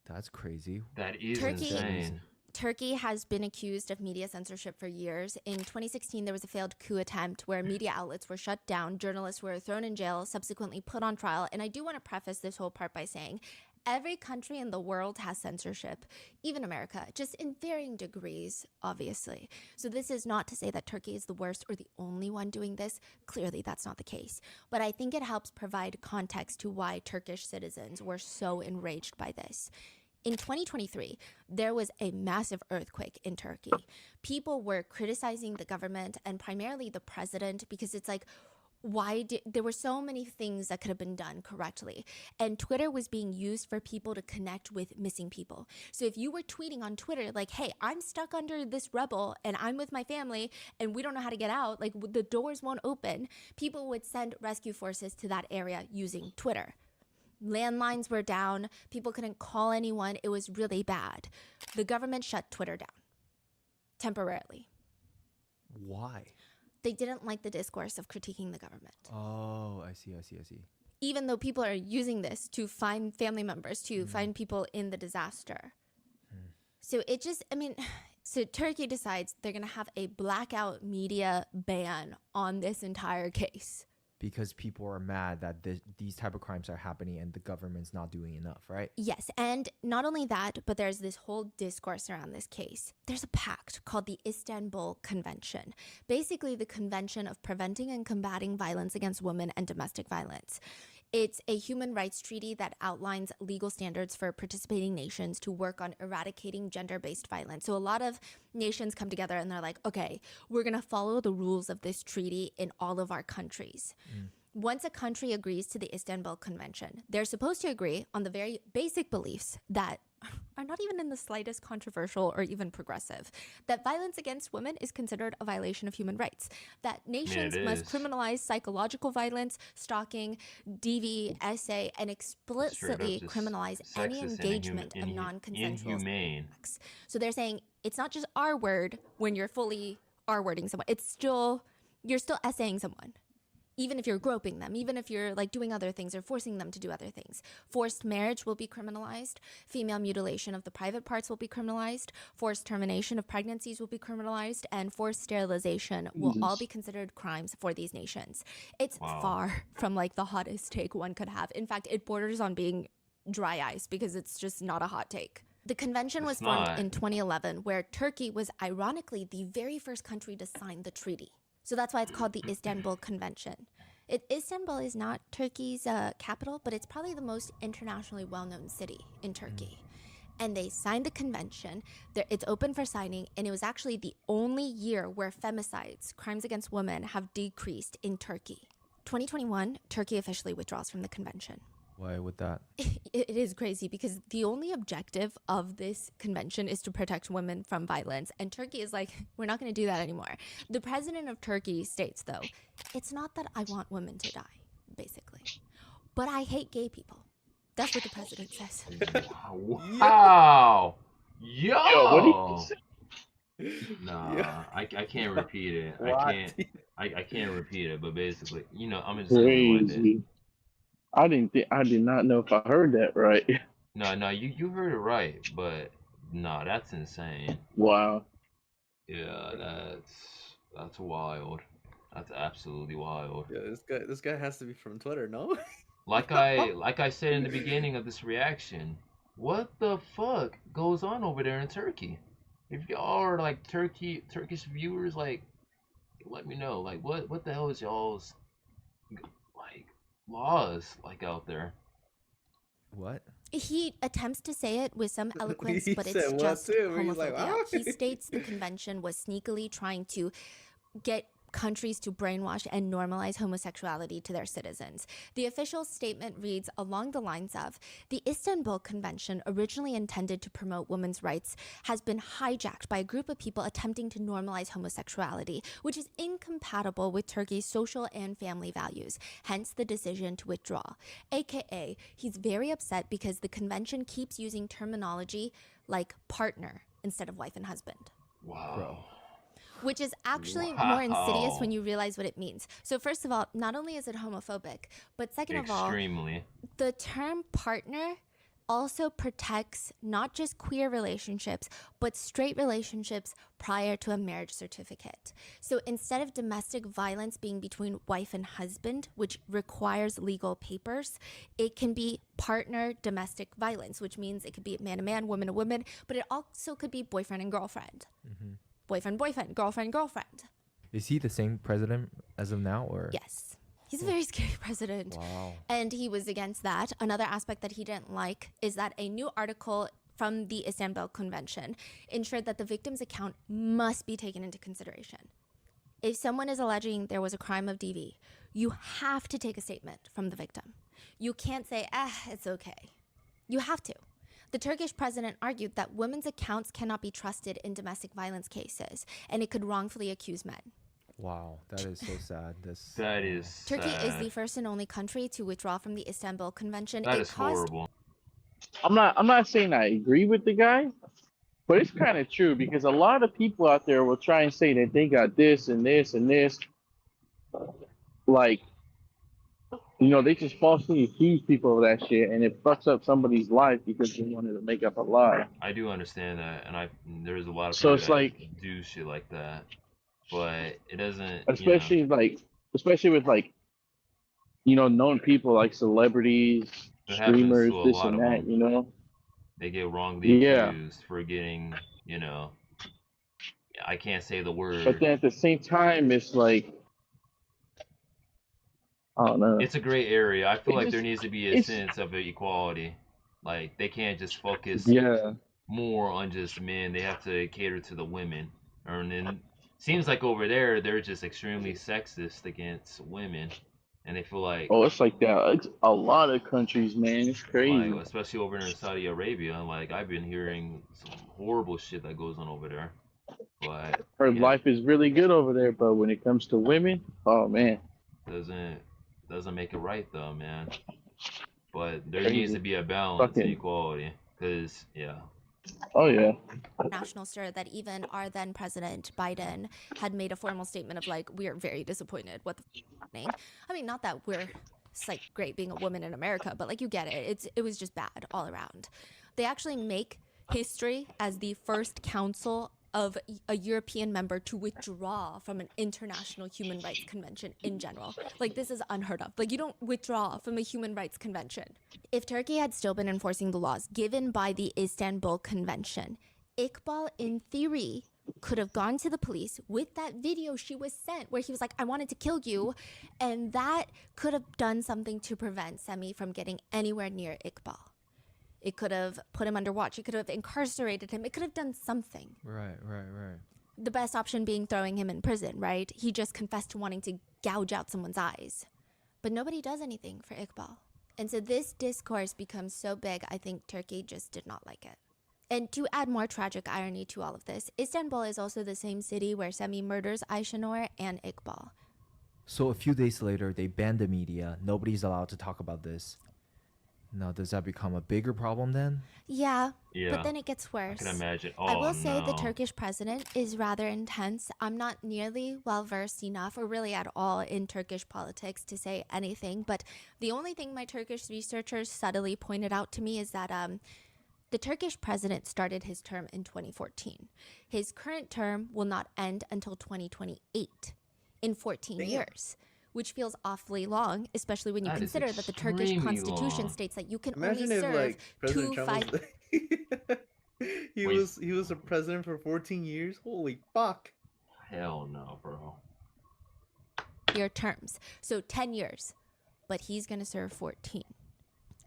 That's crazy. That is Turkey- insane. Turkey has been accused of media censorship for years. In 2016, there was a failed coup attempt where media outlets were shut down, journalists were thrown in jail, subsequently put on trial. And I do want to preface this whole part by saying every country in the world has censorship, even America, just in varying degrees, obviously. So this is not to say that Turkey is the worst or the only one doing this. Clearly, that's not the case. But I think it helps provide context to why Turkish citizens were so enraged by this. In 2023, there was a massive earthquake in Turkey. People were criticizing the government and primarily the president because it's like, there were so many things that could have been done correctly. And Twitter was being used for people to connect with missing people. So if you were tweeting on Twitter like, hey, I'm stuck under this rubble and I'm with my family and we don't know how to get out, like the doors won't open, people would send rescue forces to that area using Twitter. Landlines were down. People couldn't call anyone. It was really bad. The government shut Twitter down temporarily. Why? They didn't like the discourse of critiquing the government. Oh, I see. Even though people are using this to find family members, to find people in the disaster. So it just, so Turkey decides they're going to have a blackout media ban on this entire case. Because people are mad that these type of crimes are happening and the government's not doing enough, right? Yes, and not only that, but there's this whole discourse around this case. There's a pact called the Istanbul Convention, basically the Convention of Preventing and Combating Violence Against Women and Domestic Violence. It's a human rights treaty that outlines legal standards for participating nations to work on eradicating gender-based violence. So a lot of nations come together and they're like, okay, we're going to follow the rules of this treaty in all of our countries. Once a country agrees to the Istanbul Convention, they're supposed to agree on the very basic beliefs that are not even in the slightest controversial or even progressive, that violence against women is considered a violation of human rights, that nations must criminalize psychological violence, stalking, DV, SA, and explicitly criminalize any engagement of non-consensual sex. So they're saying it's not just R word when you're fully R wording someone, you're still essaying someone. Even if you're groping them, even if you're like doing other things or forcing them to do other things. Forced marriage will be criminalized. Female mutilation of the private parts will be criminalized. Forced termination of pregnancies will be criminalized. And forced sterilization will all be considered crimes for these nations. It's far from like the hottest take one could have. In fact, it borders on being dry ice because it's just not a hot take. The convention was formed in 2011, where Turkey was ironically the very first country to sign the treaty. So that's why it's called the Istanbul Convention. Istanbul is not Turkey's capital, but it's probably the most internationally well-known city in Turkey. And they signed the convention. It's open for signing, and it was actually the only year where femicides, crimes against women, have decreased in Turkey. 2021, Turkey officially withdraws from the convention. Why would that? It is crazy because the only objective of this convention is to protect women from violence. And Turkey is like, we're not going to do that anymore. The president of Turkey states, though, it's not that I want women to die, basically, but I hate gay people. That's what the president says. Wow. Yo, what do you say? Nah, I can't repeat it. I can't repeat it, but basically, I'm just Crazy. I did not know if I heard that right. No, you heard it right, but no, that's insane. Wow. Yeah, That's wild. That's absolutely wild. Yeah, this guy has to be from Twitter, no? Like I said in the beginning of this reaction, what the fuck goes on over there in Turkey? If y'all are like Turkish viewers, like let me know. Like what the hell is y'all's like laws like out there? What? He attempts to say it with some eloquence, He but said it's what just too? He's like, homophobia. "Oh." He states the convention was sneakily trying to get countries to brainwash and normalize homosexuality to their citizens. The official statement reads along the lines of, the Istanbul Convention, originally intended to promote women's rights, has been hijacked by a group of people attempting to normalize homosexuality, which is incompatible with Turkey's social and family values, hence the decision to withdraw. AKA, he's very upset because the convention keeps using terminology like partner instead of wife and husband. Wow. Bro. Which is actually more insidious Wow. when you realize what it means. So first of all, not only is it homophobic, but second of all, Extremely. the term partner also protects not just queer relationships, but straight relationships prior to a marriage certificate. So instead of domestic violence being between wife and husband, which requires legal papers, it can be partner domestic violence, which means it could be man to man, woman to woman, but it also could be boyfriend and girlfriend. Mm-hmm. Boyfriend, girlfriend. Is he the same president as of now, or? Yes. He's a very scary president. Wow. And he was against that. Another aspect that he didn't like is that a new article from the Istanbul Convention ensured that the victim's account must be taken into consideration. If someone is alleging there was a crime of DV, you have to take a statement from the victim. You can't say, it's okay. You have to. The Turkish president argued that women's accounts cannot be trusted in domestic violence cases, and it could wrongfully accuse men. Wow, that is so sad. That is Turkey is sad. the first and only country to withdraw from the Istanbul Convention. That is horrible. I'm not saying I agree with the guy, but it's kind of true because a lot of people out there will try and say that they got this and this and this. Like, you know, they just falsely accuse people of that shit, and it fucks up somebody's life because they wanted to make up a lie. I do understand that, and there's a lot of So people it's that like, do shit like that, but it doesn't. especially with like, you know, known people like celebrities, It happens streamers, to a this lot and of that. them. You know, They get wrongly Yeah. accused for getting, I can't say the word. but then at the same time, it's like, I don't know. It's a gray area. I feel It like just- there needs to be a it's- sense of equality. Like they can't just focus Yeah. more on just men. They have to cater to the women. And then seems like over there they're just extremely sexist against women, and they feel like, Oh, it's like that. It's a lot of countries, man. It's crazy. like especially over in Saudi Arabia. Like I've been hearing some horrible shit that goes on over there. But Her yeah, life is really good over there, but when it comes to women, oh man. doesn't make it right though, man. But there Crazy. needs to be a balance and Fucking- equality, cause yeah. Oh yeah. National stir that even our then president Biden had made a formal statement of like, we are very disappointed. What the f- is happening? I mean, not that it's like great being a woman in America, but like you get it. It was just bad all around. They actually make history as the first council of a European member to withdraw from an international human rights convention in general. Like this is unheard of. Like you don't withdraw from a human rights convention. If Turkey had still been enforcing the laws given by the Istanbul Convention, Iqbal in theory could have gone to the police with that video she was sent where he was like, I wanted to kill you, and that could have done something to prevent Semi from getting anywhere near Iqbal. It could have put him under watch. It could have incarcerated him. It could have done something. Right. The best option being throwing him in prison, right? He just confessed to wanting to gouge out someone's eyes. But nobody does anything for Iqbal. And so this discourse becomes so big, I think Turkey just did not like it. And to add more tragic irony to all of this, Istanbul is also the same city where Semi murders Ayşenur and Iqbal. So a few days later, they banned the media. Nobody's allowed to talk about this. Now, does that become a bigger problem then? Yeah, Yeah. but then it gets I worse. can imagine. Oh, I will say the no. Turkish president is rather intense. I'm not nearly well versed enough, or really at all, in Turkish politics to say anything. But the only thing my Turkish researchers subtly pointed out to me is that The Turkish president started his term in 2014. His current term will not end until 2028, in 14 Damn. years, which feels awfully long, especially when you That is consider that the Turkish extremely constitution long. states that you can Imagine only if serve like President 2 Trump 5 was he Wait. was a president for 14 years. Holy fuck. Hell no, bro. year terms. So 10 years, but he's going to serve 14.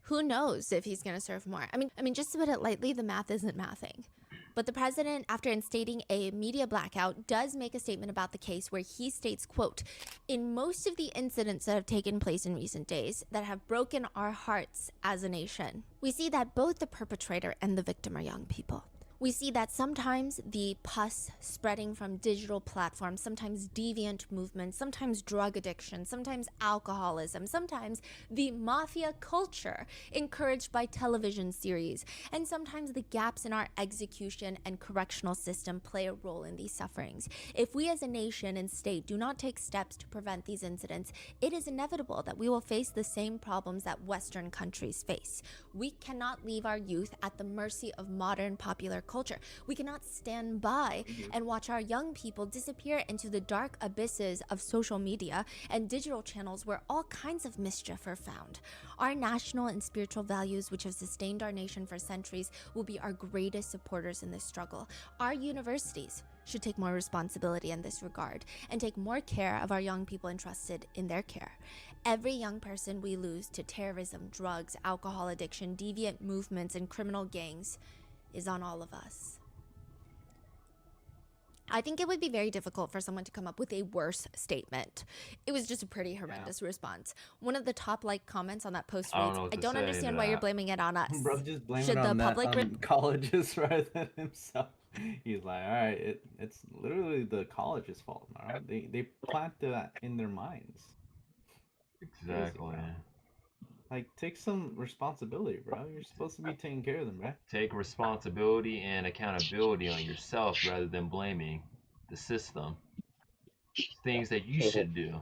Who knows if he's going to serve more? I mean, just to put it lightly, the math isn't mathing. But the president, after instating a media blackout, does make a statement about the case where he states, quote, "In most of the incidents that have taken place in recent days that have broken our hearts as a nation, we see that both the perpetrator and the victim are young people. We see that sometimes the pus spreading from digital platforms, sometimes deviant movements, sometimes drug addiction, sometimes alcoholism, sometimes the mafia culture encouraged by television series, and sometimes the gaps in our execution and correctional system play a role in these sufferings. If we as a nation and state do not take steps to prevent these incidents, it is inevitable that we will face the same problems that Western countries face. We cannot leave our youth at the mercy of modern popular culture. We cannot stand by and watch our young people disappear into the dark abysses of social media and digital channels where all kinds of mischief are found. Our national and spiritual values, which have sustained our nation for centuries, will be our greatest supporters in this struggle. Our universities should take more responsibility in this regard and take more care of our young people entrusted in their care. Every young person we lose to terrorism, drugs, alcohol addiction, deviant movements, and criminal gangs is on all of us." I think it would be very difficult for someone to come up with a worse statement. It was just a pretty horrendous response. One of the top comments on that post I don't reads, know what "I to don't say understand to why you're that. blaming it on us. Bro, just blame Should it the on public on colleges rather than himself. He's like, all right, it's literally the college's fault. All right, they plant that in their minds. Exactly. Like, take some responsibility, bro. You're supposed to be taking care of them, right? Take responsibility and accountability on yourself rather than blaming the system. Things that you should do.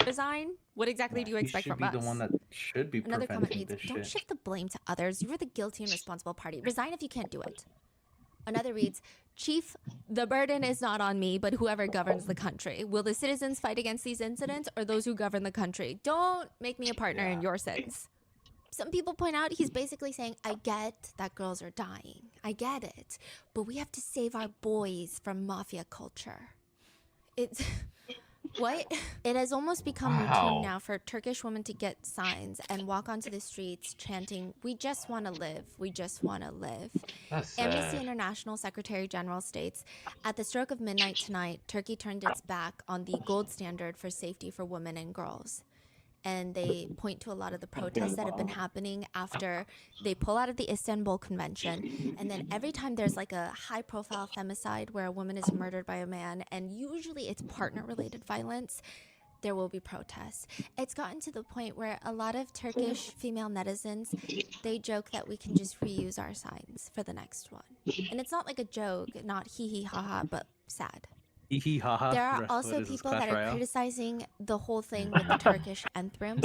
resign? What exactly do you He expect should from be us?" the one that should be Another comment preventing reads, this "Don't shit. shift the blame to others. You are the guilty and responsible party. Resign if you can't do it." Another reads, "Chief, the burden is not on me, but whoever governs the country. Will the citizens fight against these incidents or those who govern the country? Don't make me a partner in your sins." Some people point out he's basically saying, I get that girls are dying. I get it. But we have to save our boys from mafia culture. It's... What? It has almost become Wow. routine now for Turkish women to get signs and walk onto the streets chanting, "We just want to live. We just want to live." That's Amnesty sad. International Secretary General states, "At the stroke of midnight tonight, Turkey turned its back on the gold standard for safety for women and girls." And they point to a lot of the protests that have been happening after they pull out of the Istanbul Convention. And then every time there's a high-profile femicide where a woman is murdered by a man, and usually it's partner-related violence, there will be protests. It's gotten to the point where a lot of Turkish female netizens, they joke that we can just reuse our signs for the next one. And it's not like a joke, not hee hee ha ha, but sad. There are also people that are criticizing the whole thing with the Turkish anthems.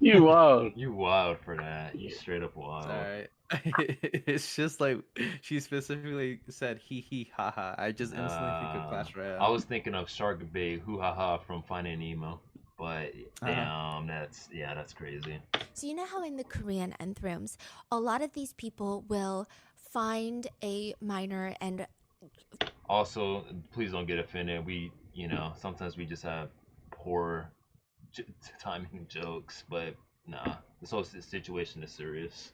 You wild. You wild for that. You straight up wild. Alright. It's just like she specifically said hee hee ha ha. I just instantly think of Clash Royale. I was thinking of Shark Bait Hoo Ha Ha from Finding Nemo. But damn, that's crazy. So you know how in the Korean anthems, a lot of these people will find a minor and Also, please don't get offended. We, sometimes we just have poor timing jokes, but nah, this whole situation is serious.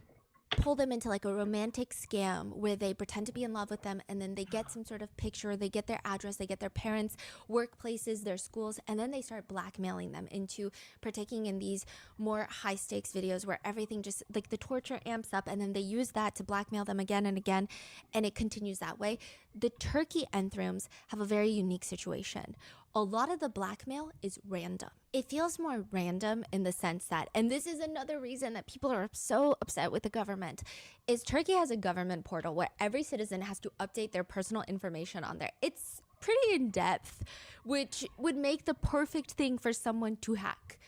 pull them into a romantic scam where they pretend to be in love with them, and then they get some sort of picture, they get their address, they get their parents' workplaces, their schools, and then they start blackmailing them into partaking in these more high stakes videos where everything just the torture amps up, and then they use that to blackmail them again and again, and it continues that way. The Turkey anthems have a very unique situation. A lot of the blackmail is random. It feels more random in the sense that, and this is another reason that people are so upset with the government, is Turkey has a government portal where every citizen has to update their personal information on there. It's pretty in depth, which would make the perfect thing for someone to hack.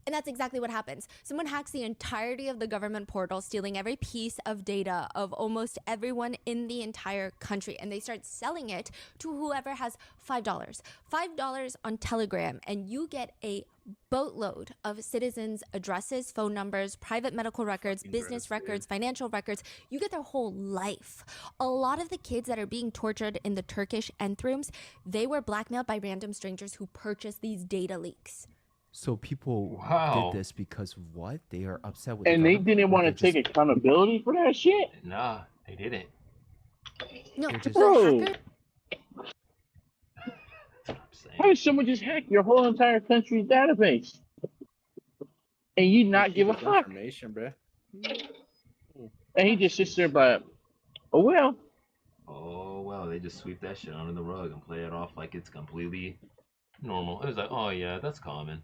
And that's exactly what happens. Someone hacks the entirety of the government portal, stealing every piece of data of almost everyone in the entire country. And they start selling it to whoever has $5. $5 on Telegram, and you get a boatload of citizens' addresses, phone numbers, private medical records, business records, financial records. You get their whole life. A lot of the kids that are being tortured in the Turkish nth rooms, they were blackmailed by random strangers who purchased these data leaks. So people Wow. did this because what? They are upset with the And they government? didn't Or want to they take just- accountability for that shit. Nah, they didn't. No, They're the just- Bro, hacker, That's what I'm saying. how did someone just hack your whole entire country's database? And you not give a People's fuck? information, bruh. And he just sits there like, oh well. Oh well, they just sweep that shit under the rug and play it off like it's completely normal. It was like, oh yeah, that's common.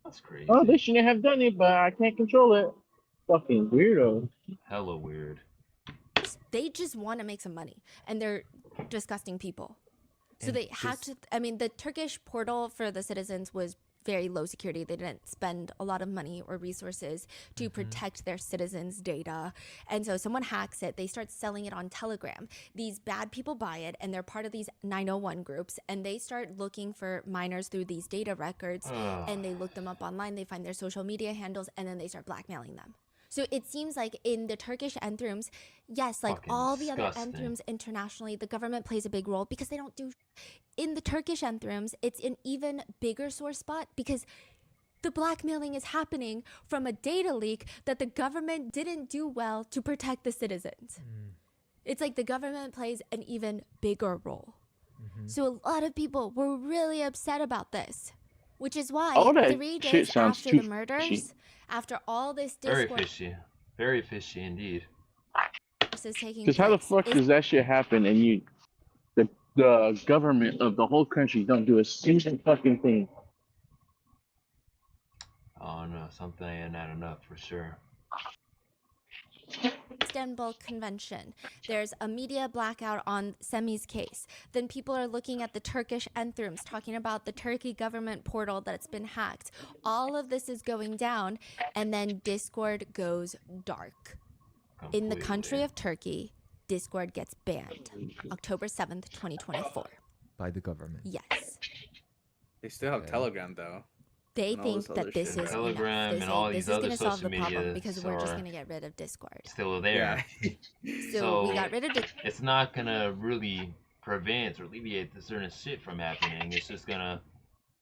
That's crazy. Oh, they shouldn't have done it, but I can't control it. Fucking weirdo. Hella weird. they just want to make some money, and they're disgusting people. So And they hacked. I mean, the Turkish portal for the citizens was very low security. They didn't spend a lot of money or resources to protect their citizens' data. And so someone hacks it. They start selling it on Telegram. These bad people buy it, and they're part of these 901 groups. And they start looking for minors through these data records. And they look them up online. They find their social media handles, and then they start blackmailing them. So it seems like in the Turkish nth rooms, yes, like Fucking all the other disgusting. nth rooms internationally, the government plays a big role because they don't do. In the Turkish nth rooms, it's an even bigger sore spot because the blackmailing is happening from a data leak that the government didn't do well to protect the citizens. It's like the government plays an even bigger role. So a lot of people were really upset about this, which is why All that 3 shit days sounds after too the murders, fishy. after all this Very discourse fishy. Very fishy indeed. is taking Because how the place, fuck is does that shit happen and the government of the whole country don't do a single fucking thing? Oh no, something ain't adding up for sure. Istanbul Convention. There's a media blackout on Semih's case. Then people are looking at the Turkish nth rooms, talking about the Turkey government portal that's been hacked. All of this is going down, and then Discord goes dark. In the country of Turkey, Discord gets banned. October 7th, 2024. by the government. Yes. They still have Okay. Telegram though. They And all think this other that this shit. is Telegram enough. They and say all this these is other going to solve the social problem medias because we're just are going to get rid of Discord. still there. So we So- got rid of It's not gonna really prevent or alleviate the certain shit from happening. It's just gonna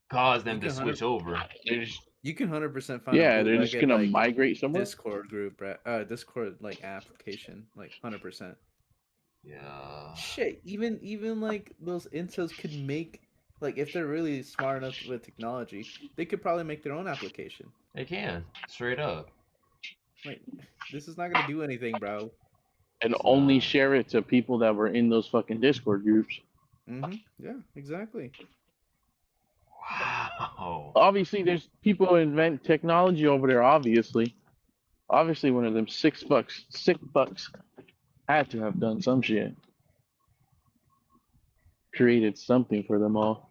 cause them You to can switch over. They're just, You can 100% find. yeah, a they're just bootlegged, gonna like, migrate somewhere. Discord group, Discord like application, like 100%. Yeah. Shit, even like those incels could make, like, if they're really smart enough with technology, they could probably make their own application. They can. Straight up. Like, this is not gonna do anything, bro. And It's only not. share it to people that were in those fucking Discord groups. Yeah, exactly. Wow. Obviously, there's people who invent technology over there. Obviously, one of them sick fucks had to have done some shit. Created something for them all.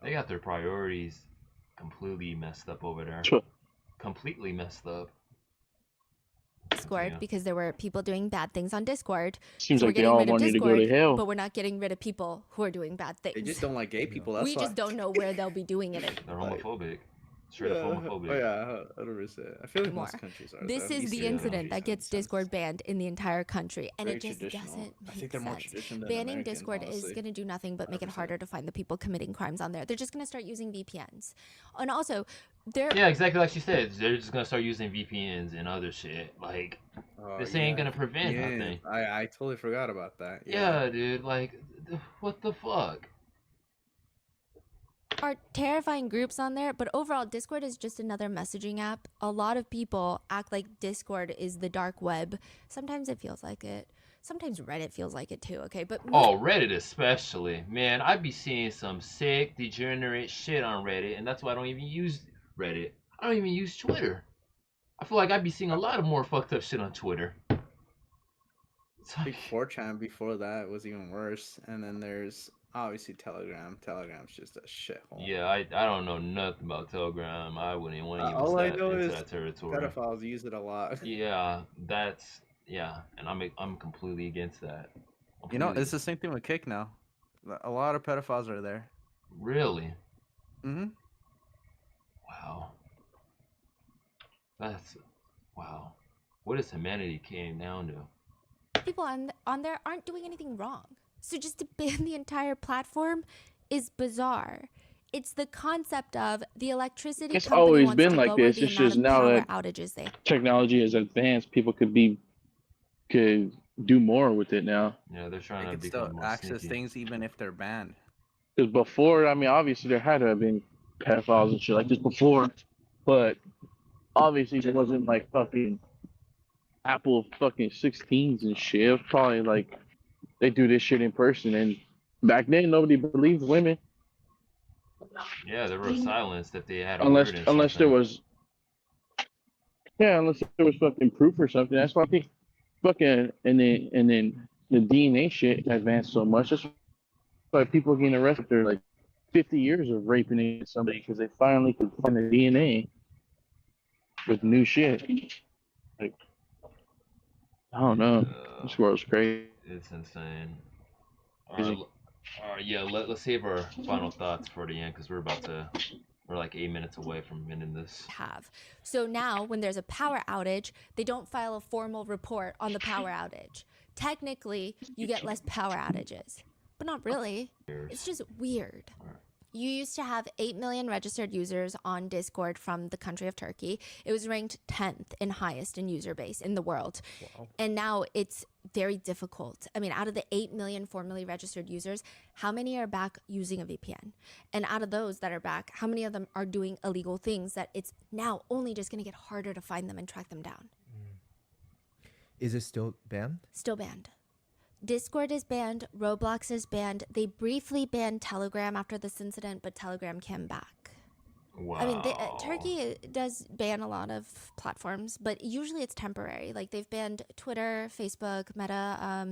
They got their priorities completely messed up over there. Tch. Completely messed up. Discord Yeah. because there were people doing bad things on Discord. Seems So we're like they getting all rid of wanted to go Discord, to hell. but we're not getting rid of people who are doing bad things. They just don't like gay people. That's we why. just don't know where they'll be doing it. They're Like- homophobic. Straight up homophobic. Oh yeah, 100%. I feel like most More. countries are. This though. is the Eastern incident countries that in gets a sense. Discord banned in the entire country, and Very it just traditional. doesn't I make think they're more sense. traditional than Banning Americans, Discord is honestly. going to do nothing but make it 100%. harder to find the people committing crimes on there. They're just going to start using VPNs, and also they're Yeah, exactly like she said. They're just gonna start using VPNs and other shit. Like, Oh, this ain't gonna prevent yeah, nothing. I totally forgot about that. Yeah, dude. Like, what the fuck? are terrifying groups on there, but overall Discord is just another messaging app. A lot of people act like Discord is the dark web. Sometimes it feels like it. Sometimes Reddit feels like it too, okay? But Oh, Reddit especially. Man, I'd be seeing some sick, degenerate shit on Reddit, and that's why I don't even use Reddit. I don't even use Twitter. I feel like I'd be seeing a lot of more fucked up shit on Twitter. It's I think like, 4chan before that was even worse, and then there's obviously Telegram. Telegram's just a shithole. Yeah, I don't know nothing about Telegram. I wouldn't even want to even All I step know into is that territory. pedophiles use it a lot. Yeah, and I'm completely against that. You know, Completely. it's the same thing with Kick now. A lot of pedophiles are there. Really? Mm-hmm. Wow. That's wow. What does humanity came down to? People on there aren't doing anything wrong. So just to ban the entire platform is bizarre. It's the concept of the electricity It's company always wants been to like lower this. the It's amount just of now power that outages they technology is advanced, people could do more with it now. Yeah, they're They trying to can still become more access sneaky. things even if they're banned. Because before, I mean, obviously there had to have been pedophiles and shit like this before, but obviously there wasn't like fucking Apple fucking 16s and shit. It was probably like they do this shit in person, and back then nobody believed women Yeah, they were silenced if they had a unless word in unless there something. was unless there was fucking proof or something. That's why I think fucking and then the DNA shit advanced so much. That's why people are getting arrested after like 50 years of raping somebody because they finally could find the DNA with new shit. Like, I don't know. This world's crazy. It's insane. All right, yeah. Let's save our final thoughts for the end because we're like 8 minutes away from ending this. have. So now when there's a power outage, they don't file a formal report on the power outage. Technically, you get less power outages, but not really. It's just weird. You used to have 8 million registered users on Discord from the country of Turkey. It was ranked 10th in highest in user base in the world. Wow. And now it's very difficult. I mean, out of the 8 million formally registered users, how many are back using a VPN? And out of those that are back, how many of them are doing illegal things that it's now only just going to get harder to find them and track them down? Is it still banned? Still banned. Discord is banned, Roblox is banned. They briefly banned Telegram after this incident, but Telegram came back. Wow. I mean, Turkey does ban a lot of platforms, but usually it's temporary. Like they've banned Twitter, Facebook, Meta,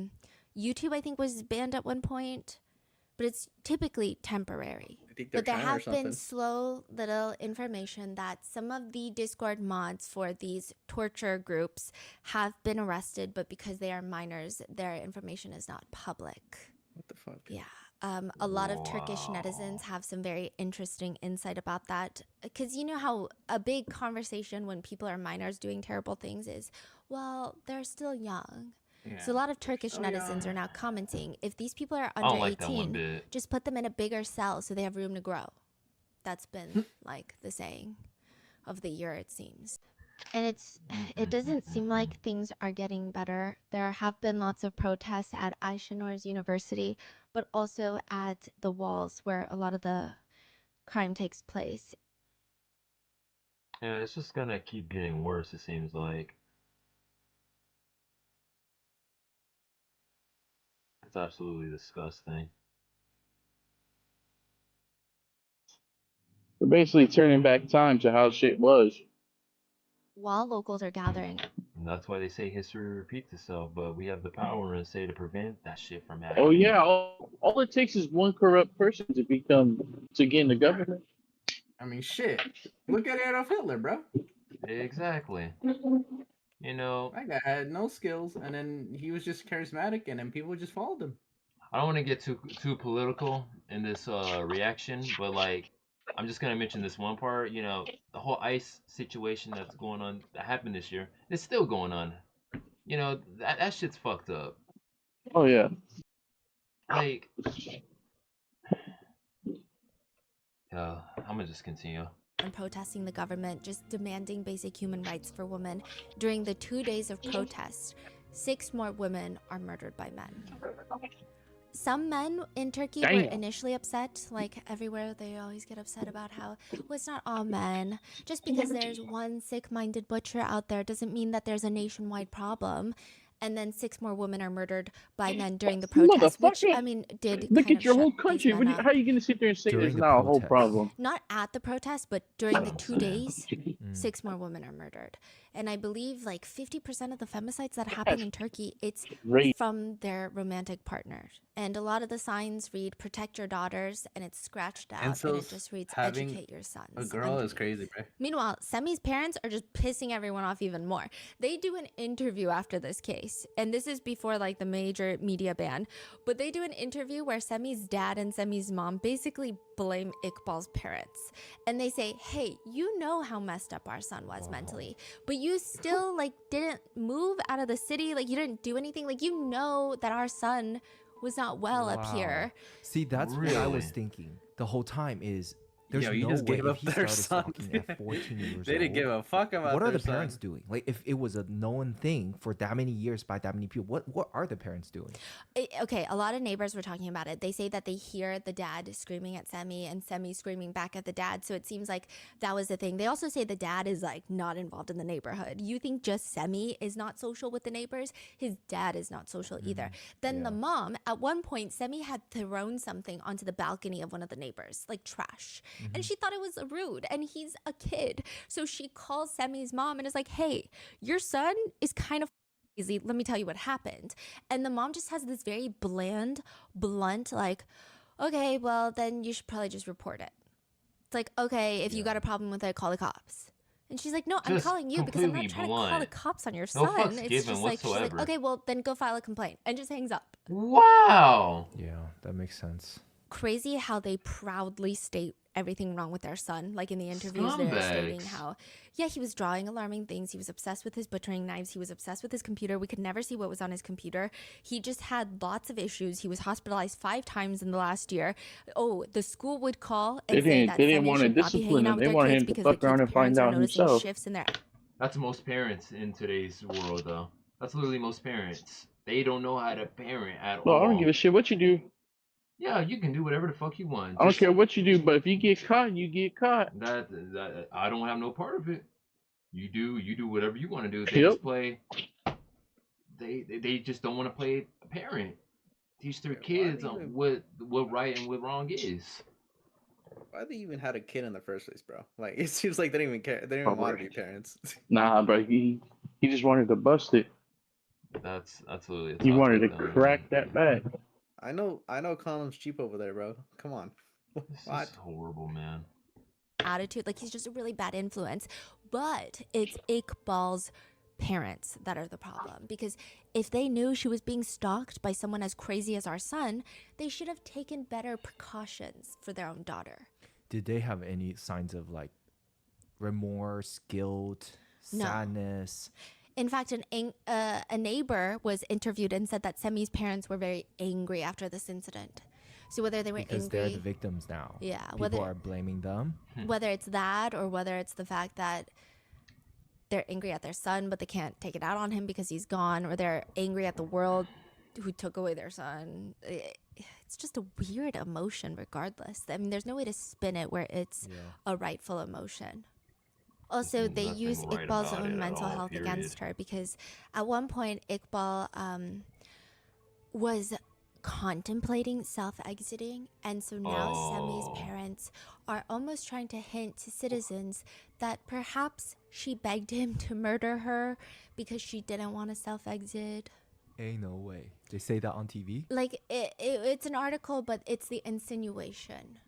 YouTube I think was banned at one point, but it's typically temporary. I think they're But there China or have been something. slow little information that some of the Discord mods for these torture groups have been arrested, but because they are minors, their information is not public. What the fuck? Yeah. A lot of Turkish netizens have some very interesting insight about that. Because you know how a big conversation when people are minors doing terrible things is, well, they're still young. Yeah. So a lot of Turkish Oh, netizens yeah. are now commenting, if these people are I under don't like that one 18, bit. just put them in a bigger cell so they have room to grow. That's been like the saying of the year, it seems. And it doesn't seem like things are getting better. There have been lots of protests at Ayşenur's University, but also at the walls where a lot of the crime takes place. Yeah, it's just gonna keep getting worse. It seems like. It's absolutely disgusting. We're basically turning back time to how shit was. While locals are gathering. And that's why they say history repeats itself, but we have the power and say to prevent that shit from happening. Oh yeah, all it takes is one corrupt person to get in the government. I mean, shit. Look at Adolf Hitler, bro. Exactly. You know, That guy had no skills, and then he was just charismatic, and then people just followed him. I don't want to get too political in this reaction, but like, I'm just gonna mention this one part. You know, the whole ICE situation that's going on that happened this year. It's still going on. You know, that shit's fucked up. Oh yeah. Like, I'm gonna just continue. And protesting the government, just demanding basic human rights for women. During the 2 days of protests, 6 more women are murdered by men. Some men in Turkey were Damn. initially upset, like everywhere they always get upset about how, well, it's not all men. Just because there's one sick-minded butcher out there doesn't mean that there's a nationwide problem. And then 6 more women are murdered by men during the protests, which, I mean, did Look kind at of your shut whole these country. men up. How are you gonna sit there and say During there's the not a whole protests. problem? Not at the protest, but during the 2 days, 6 more women are murdered. And I believe like 50% of the femicides that happen in Turkey, it's Great. from their romantic partners. And a lot of the signs read "protect your daughters," and it's scratched out, and it Incels just reads having "educate your sons." a girl is underneath. crazy, bro. Meanwhile, Semi's parents are just pissing everyone off even more. They do an interview after this case, and this is before like the major media ban, but they do an interview where Semi's dad and Semi's mom basically blame Iqbal's parents. And they say, hey, you know how messed up our son was mentally, but you still like didn't move out of the city, like you didn't do anything, like you know that our son was not well up here. See, that's what I was Really? thinking the whole time is there's Yo, you no just way gave if up he their started son. stalking at 14 years They didn't give old, a fuck about what are their the parents son. doing? Like if it was a known thing for that many years by that many people, what are the parents doing? Okay, a lot of neighbors were talking about it. They say that they hear the dad screaming at Semi and Semi screaming back at the dad. So it seems like that was the thing. They also say the dad is like not involved in the neighborhood. You think just Semi is not social with the neighbors? His dad is not social either. Then the mom, at one point, Semi had thrown something onto the balcony of one of the neighbors, like trash. And she thought it was rude, and he's a kid. So she calls Semi's mom and is like, hey, your son is kind of crazy. Let me tell you what happened. And the mom just has this very bland, blunt, like, okay, well, then you should probably just report it. It's like, okay, if you got a problem with it, call the cops. And she's like, no, I'm Just calling you because I'm not completely trying to call the blunt. cops on your No son. fucks It's given just like, she's like, whatsoever. okay, well, then go file a complaint, and just hangs up. Wow. Yeah, that makes sense. Crazy how they proudly state everything wrong with their son. Like in the interviews, they're stating Scumbags. how, yeah, he was drawing alarming things. He was obsessed with his butchering knives. He was obsessed with his computer. We could never see what was on his computer. He just had lots of issues. He was hospitalized 5 times in the last year. Oh, the school would call and say that They didn't Semi want to should not be discipline hanging out him. with They their wanted kids him to because the fuck around kids' and find parents are out noticing himself. shifts in their That's most parents in today's world, though. That's literally most parents. They don't know how to parent at No, all. I don't give a shit what you do. Yeah, you can do whatever the fuck you want. I don't Just care what you do, but if you get caught, you get caught. that I don't have no part of it. You do whatever you want to do. They Yep. just play. They just don't want to play a parent. Teach their Yeah, why kids they on even- what right and what wrong is. Why they even had a kid in the first place, bro? Like it seems like they didn't even care. They didn't even want to be parents. Nah, bro. He just wanted to bust it. That's literally. He wanted to toxic, crack that back. I know condoms cheap over there, bro. Come on. This What? is horrible, man. attitude. Like he's just a really bad influence. But it's Iqbal's parents that are the problem, because if they knew she was being stalked by someone as crazy as our son, they should have taken better precautions for their own daughter. Did they have any signs of like remorse, guilt, No. sadness? In fact, a neighbor was interviewed and said that Semi's parents were very angry after this incident. So whether they were Because angry, they're the victims now. yeah, People whether are blaming them. whether it's that or whether it's the fact that they're angry at their son but they can't take it out on him because he's gone, or they're angry at the world who took away their son. It's just a weird emotion regardless. I mean, there's no way to spin it where it's a rightful emotion. Also, There's they nothing use right Iqbal's about it own at mental all, health period. against her, because at one point Iqbal was contemplating self-exiting, and so now Semi's parents are almost trying to hint to citizens that perhaps she begged him to murder her because she didn't want to self-exit. Ain't no way. They say that on TV? Like it's an article, but it's the insinuation.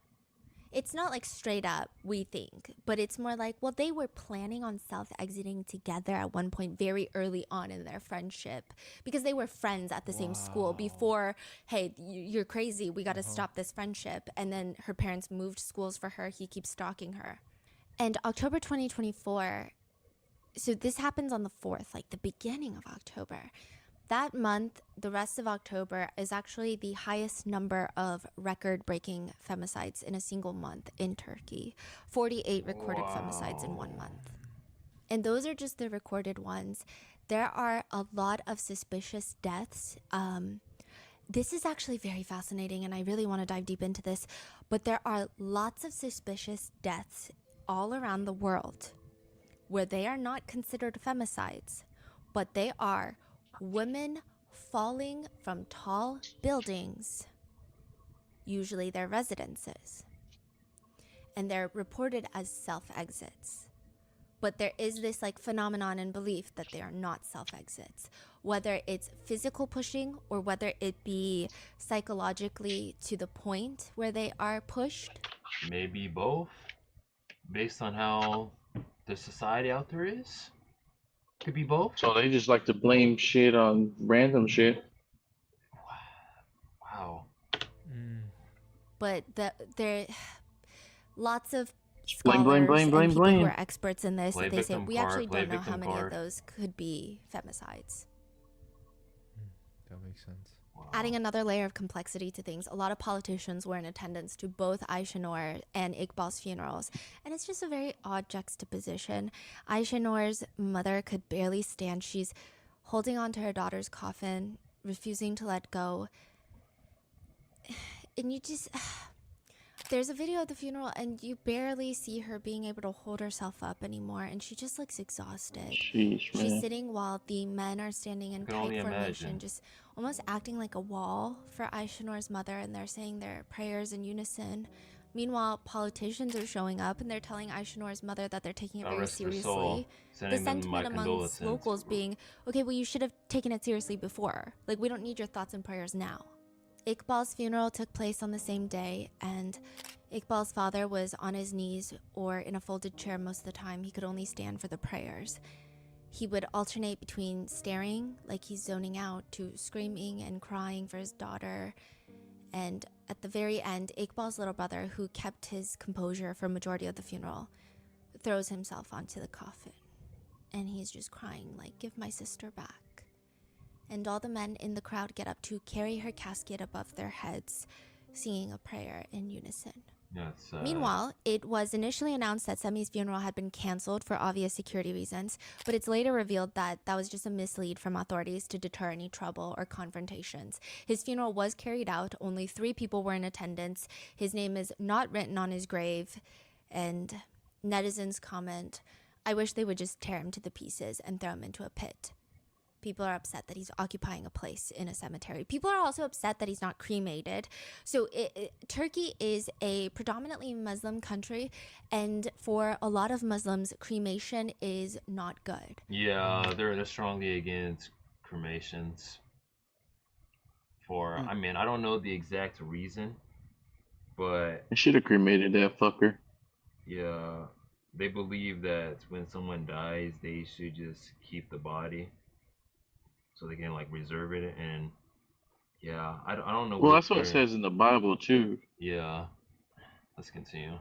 It's not like straight up, we think, but it's more like, well, they were planning on self-exiting together at one point very early on in their friendship, because they were friends at the same school before, hey, you're crazy, we got to stop this friendship. And then her parents moved schools for her. He keeps stalking her. And October 2024, so this happens on the 4th, like the beginning of October. That month, the rest of October, is actually the highest number of record-breaking femicides in a single month in Turkey. 48 recorded femicides in 1 month. And those are just the recorded ones. There are a lot of suspicious deaths. This is actually very fascinating, and I really want to dive deep into this. But there are lots of suspicious deaths all around the world where they are not considered femicides, but they are women falling from tall buildings, usually their residences, and they're reported as self-exits. But there is this like phenomenon and belief that they are not self-exits, whether it's physical pushing or whether it be psychologically to the point where they are pushed. Maybe both, based on how the society out there is. Could be both. So they just like to blame shit on random shit. Wow. But there lots of Blame, scholars blame, blame, and people blame. who are experts in this, Play they say victim we card, actually play don't know how victim many card. of those could be femicides. That makes sense. Wow. Adding another layer of complexity to things, a lot of politicians were in attendance to both Aisha Noor and Iqbal's funerals, and it's just a very odd juxtaposition. Aisha Noor's mother could barely stand. She's holding on to her daughter's coffin, refusing to let go. And you just... There's a video of the funeral, and you barely see her being able to hold herself up anymore, and she just looks exhausted. Sheesh, man. She's sitting while the men are standing in I can tight only formation, imagine. just almost acting like a wall for Aisha Noor's mother, and they're saying their prayers in unison. Meanwhile, politicians are showing up, and they're telling Aisha Noor's mother that they're taking it God very rest her soul. seriously. The Sending them my sentiment amongst condolences. locals being, okay, well, you should have taken it seriously before. Like, we don't need your thoughts and prayers now. Iqbal's funeral took place on the same day, and Iqbal's father was on his knees or in a folded chair most of the time. He could only stand for the prayers. He would alternate between staring, like he's zoning out, to screaming and crying for his daughter. And at the very end, Iqbal's little brother, who kept his composure for a majority of the funeral, throws himself onto the coffin. And he's just crying, like, give my sister back. And all the men in the crowd get up to carry her casket above their heads, singing a prayer in unison. Yes. Meanwhile, it was initially announced that Semi's funeral had been canceled for obvious security reasons, but it's later revealed that that was just a mislead from authorities to deter any trouble or confrontations. His funeral was carried out. Only 3 people were in attendance. His name is not written on his grave. And netizens comment, I wish they would just tear him to the pieces and throw him into a pit. People are upset that he's occupying a place in a cemetery. People are also upset that he's not cremated. So Turkey is a predominantly Muslim country, and for a lot of Muslims, cremation is not good. Yeah, they're strongly against cremations. I mean, I don't know the exact reason, but I should have cremated that fucker. yeah, they believe that when someone dies, they should just keep the body so they can like reserve it. And yeah, I don't know. Well, that's what it says in the Bible too. Yeah, let's continue.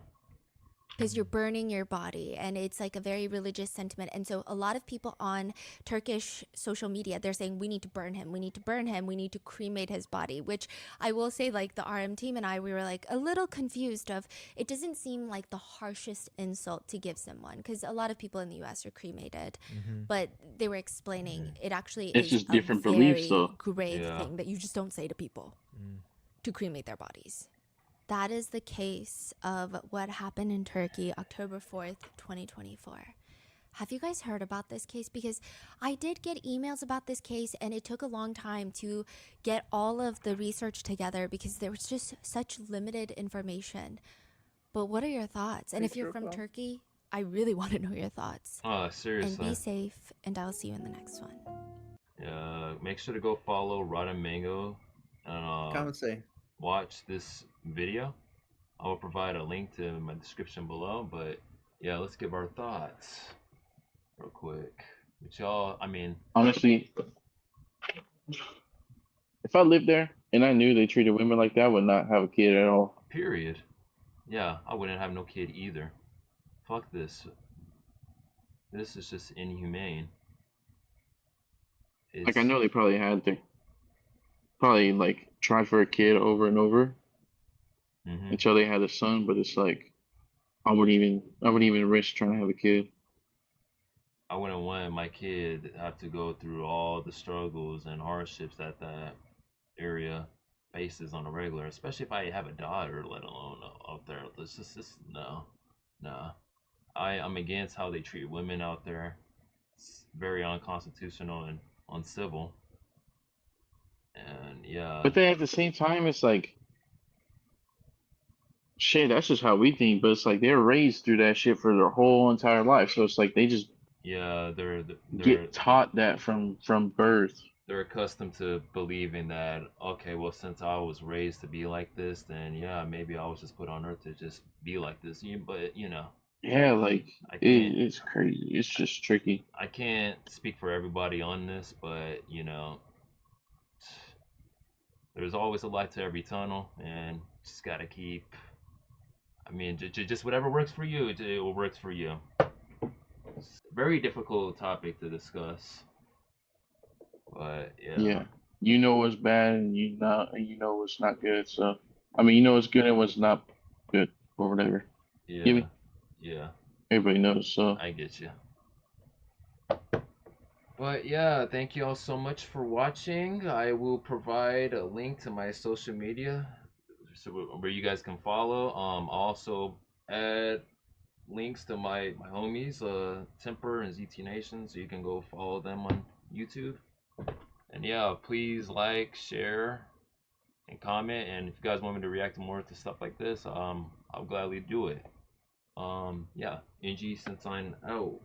Because you're burning your body, and it's like a very religious sentiment. And so a lot of people on Turkish social media, they're saying we need to burn him, we need to burn him, we need to cremate his body, which I will say, like, the RM team and I, we were like a little confused of, it doesn't seem like the harshest insult to give someone, because a lot of people in the US are cremated, but they were explaining it actually It's is just different a beliefs, very though. grave Yeah. thing that you just don't say to people to cremate their bodies. That is the case of what happened in Turkey, October 4th, 2024. Have you guys heard about this case? Because I did get emails about this case, and it took a long time to get all of the research together because there was just such limited information. But what are your thoughts? And if you're from Turkey, I really want to know your thoughts. Oh, And seriously. be safe, and I'll see you in the next one. Make sure to go follow Rotten Mango and Comment say. watch this video. I will provide a link to my description below, but yeah, let's give our thoughts real quick. Which y'all, I mean, Honestly, if I lived there and I knew they treated women like that, I would not have a kid at all. period. Yeah, I wouldn't have no kid either. Fuck this. This is just inhumane. Like, I know they probably had to like try for a kid over and over Mhm. until they had a son, but it's like I wouldn't even risk trying to have a kid. I wouldn't want my kid to have to go through all the struggles and hardships that area faces on a regular, especially if I have a daughter, let alone out there. This just no. I'm against how they treat women out there. It's very unconstitutional and uncivil. And yeah, But then at the same time, it's like shit, that's just how we think. But it's like they're raised through that shit for their whole entire life. So it's like they just Yeah, get taught that from birth. they're accustomed to believing that, okay, well, since I was raised to be like this, then yeah, maybe I was just put on earth to just be like this. But Yeah, like I can't it's crazy. It's just tricky. I can't speak for everybody on this, but there's always a light to every tunnel, and just gotta keep. I mean, just whatever works for you, it works for you. It's a very difficult topic to discuss, but yeah, Yeah, you know what's bad, and you know what's not good. So, I mean, you know what's good and what's not good, or whatever. Get yeah, me? yeah, Everybody knows. So, I get you. But yeah, thank you all so much for watching. I will provide a link to my social media so where you guys can follow. I'll also add links to my homies, Temper and ZT Nation, so you can go follow them on YouTube. And yeah, please like, share, and comment. And if you guys want me to react more to stuff like this, I'll gladly do it. Yeah, NG Sunshine out.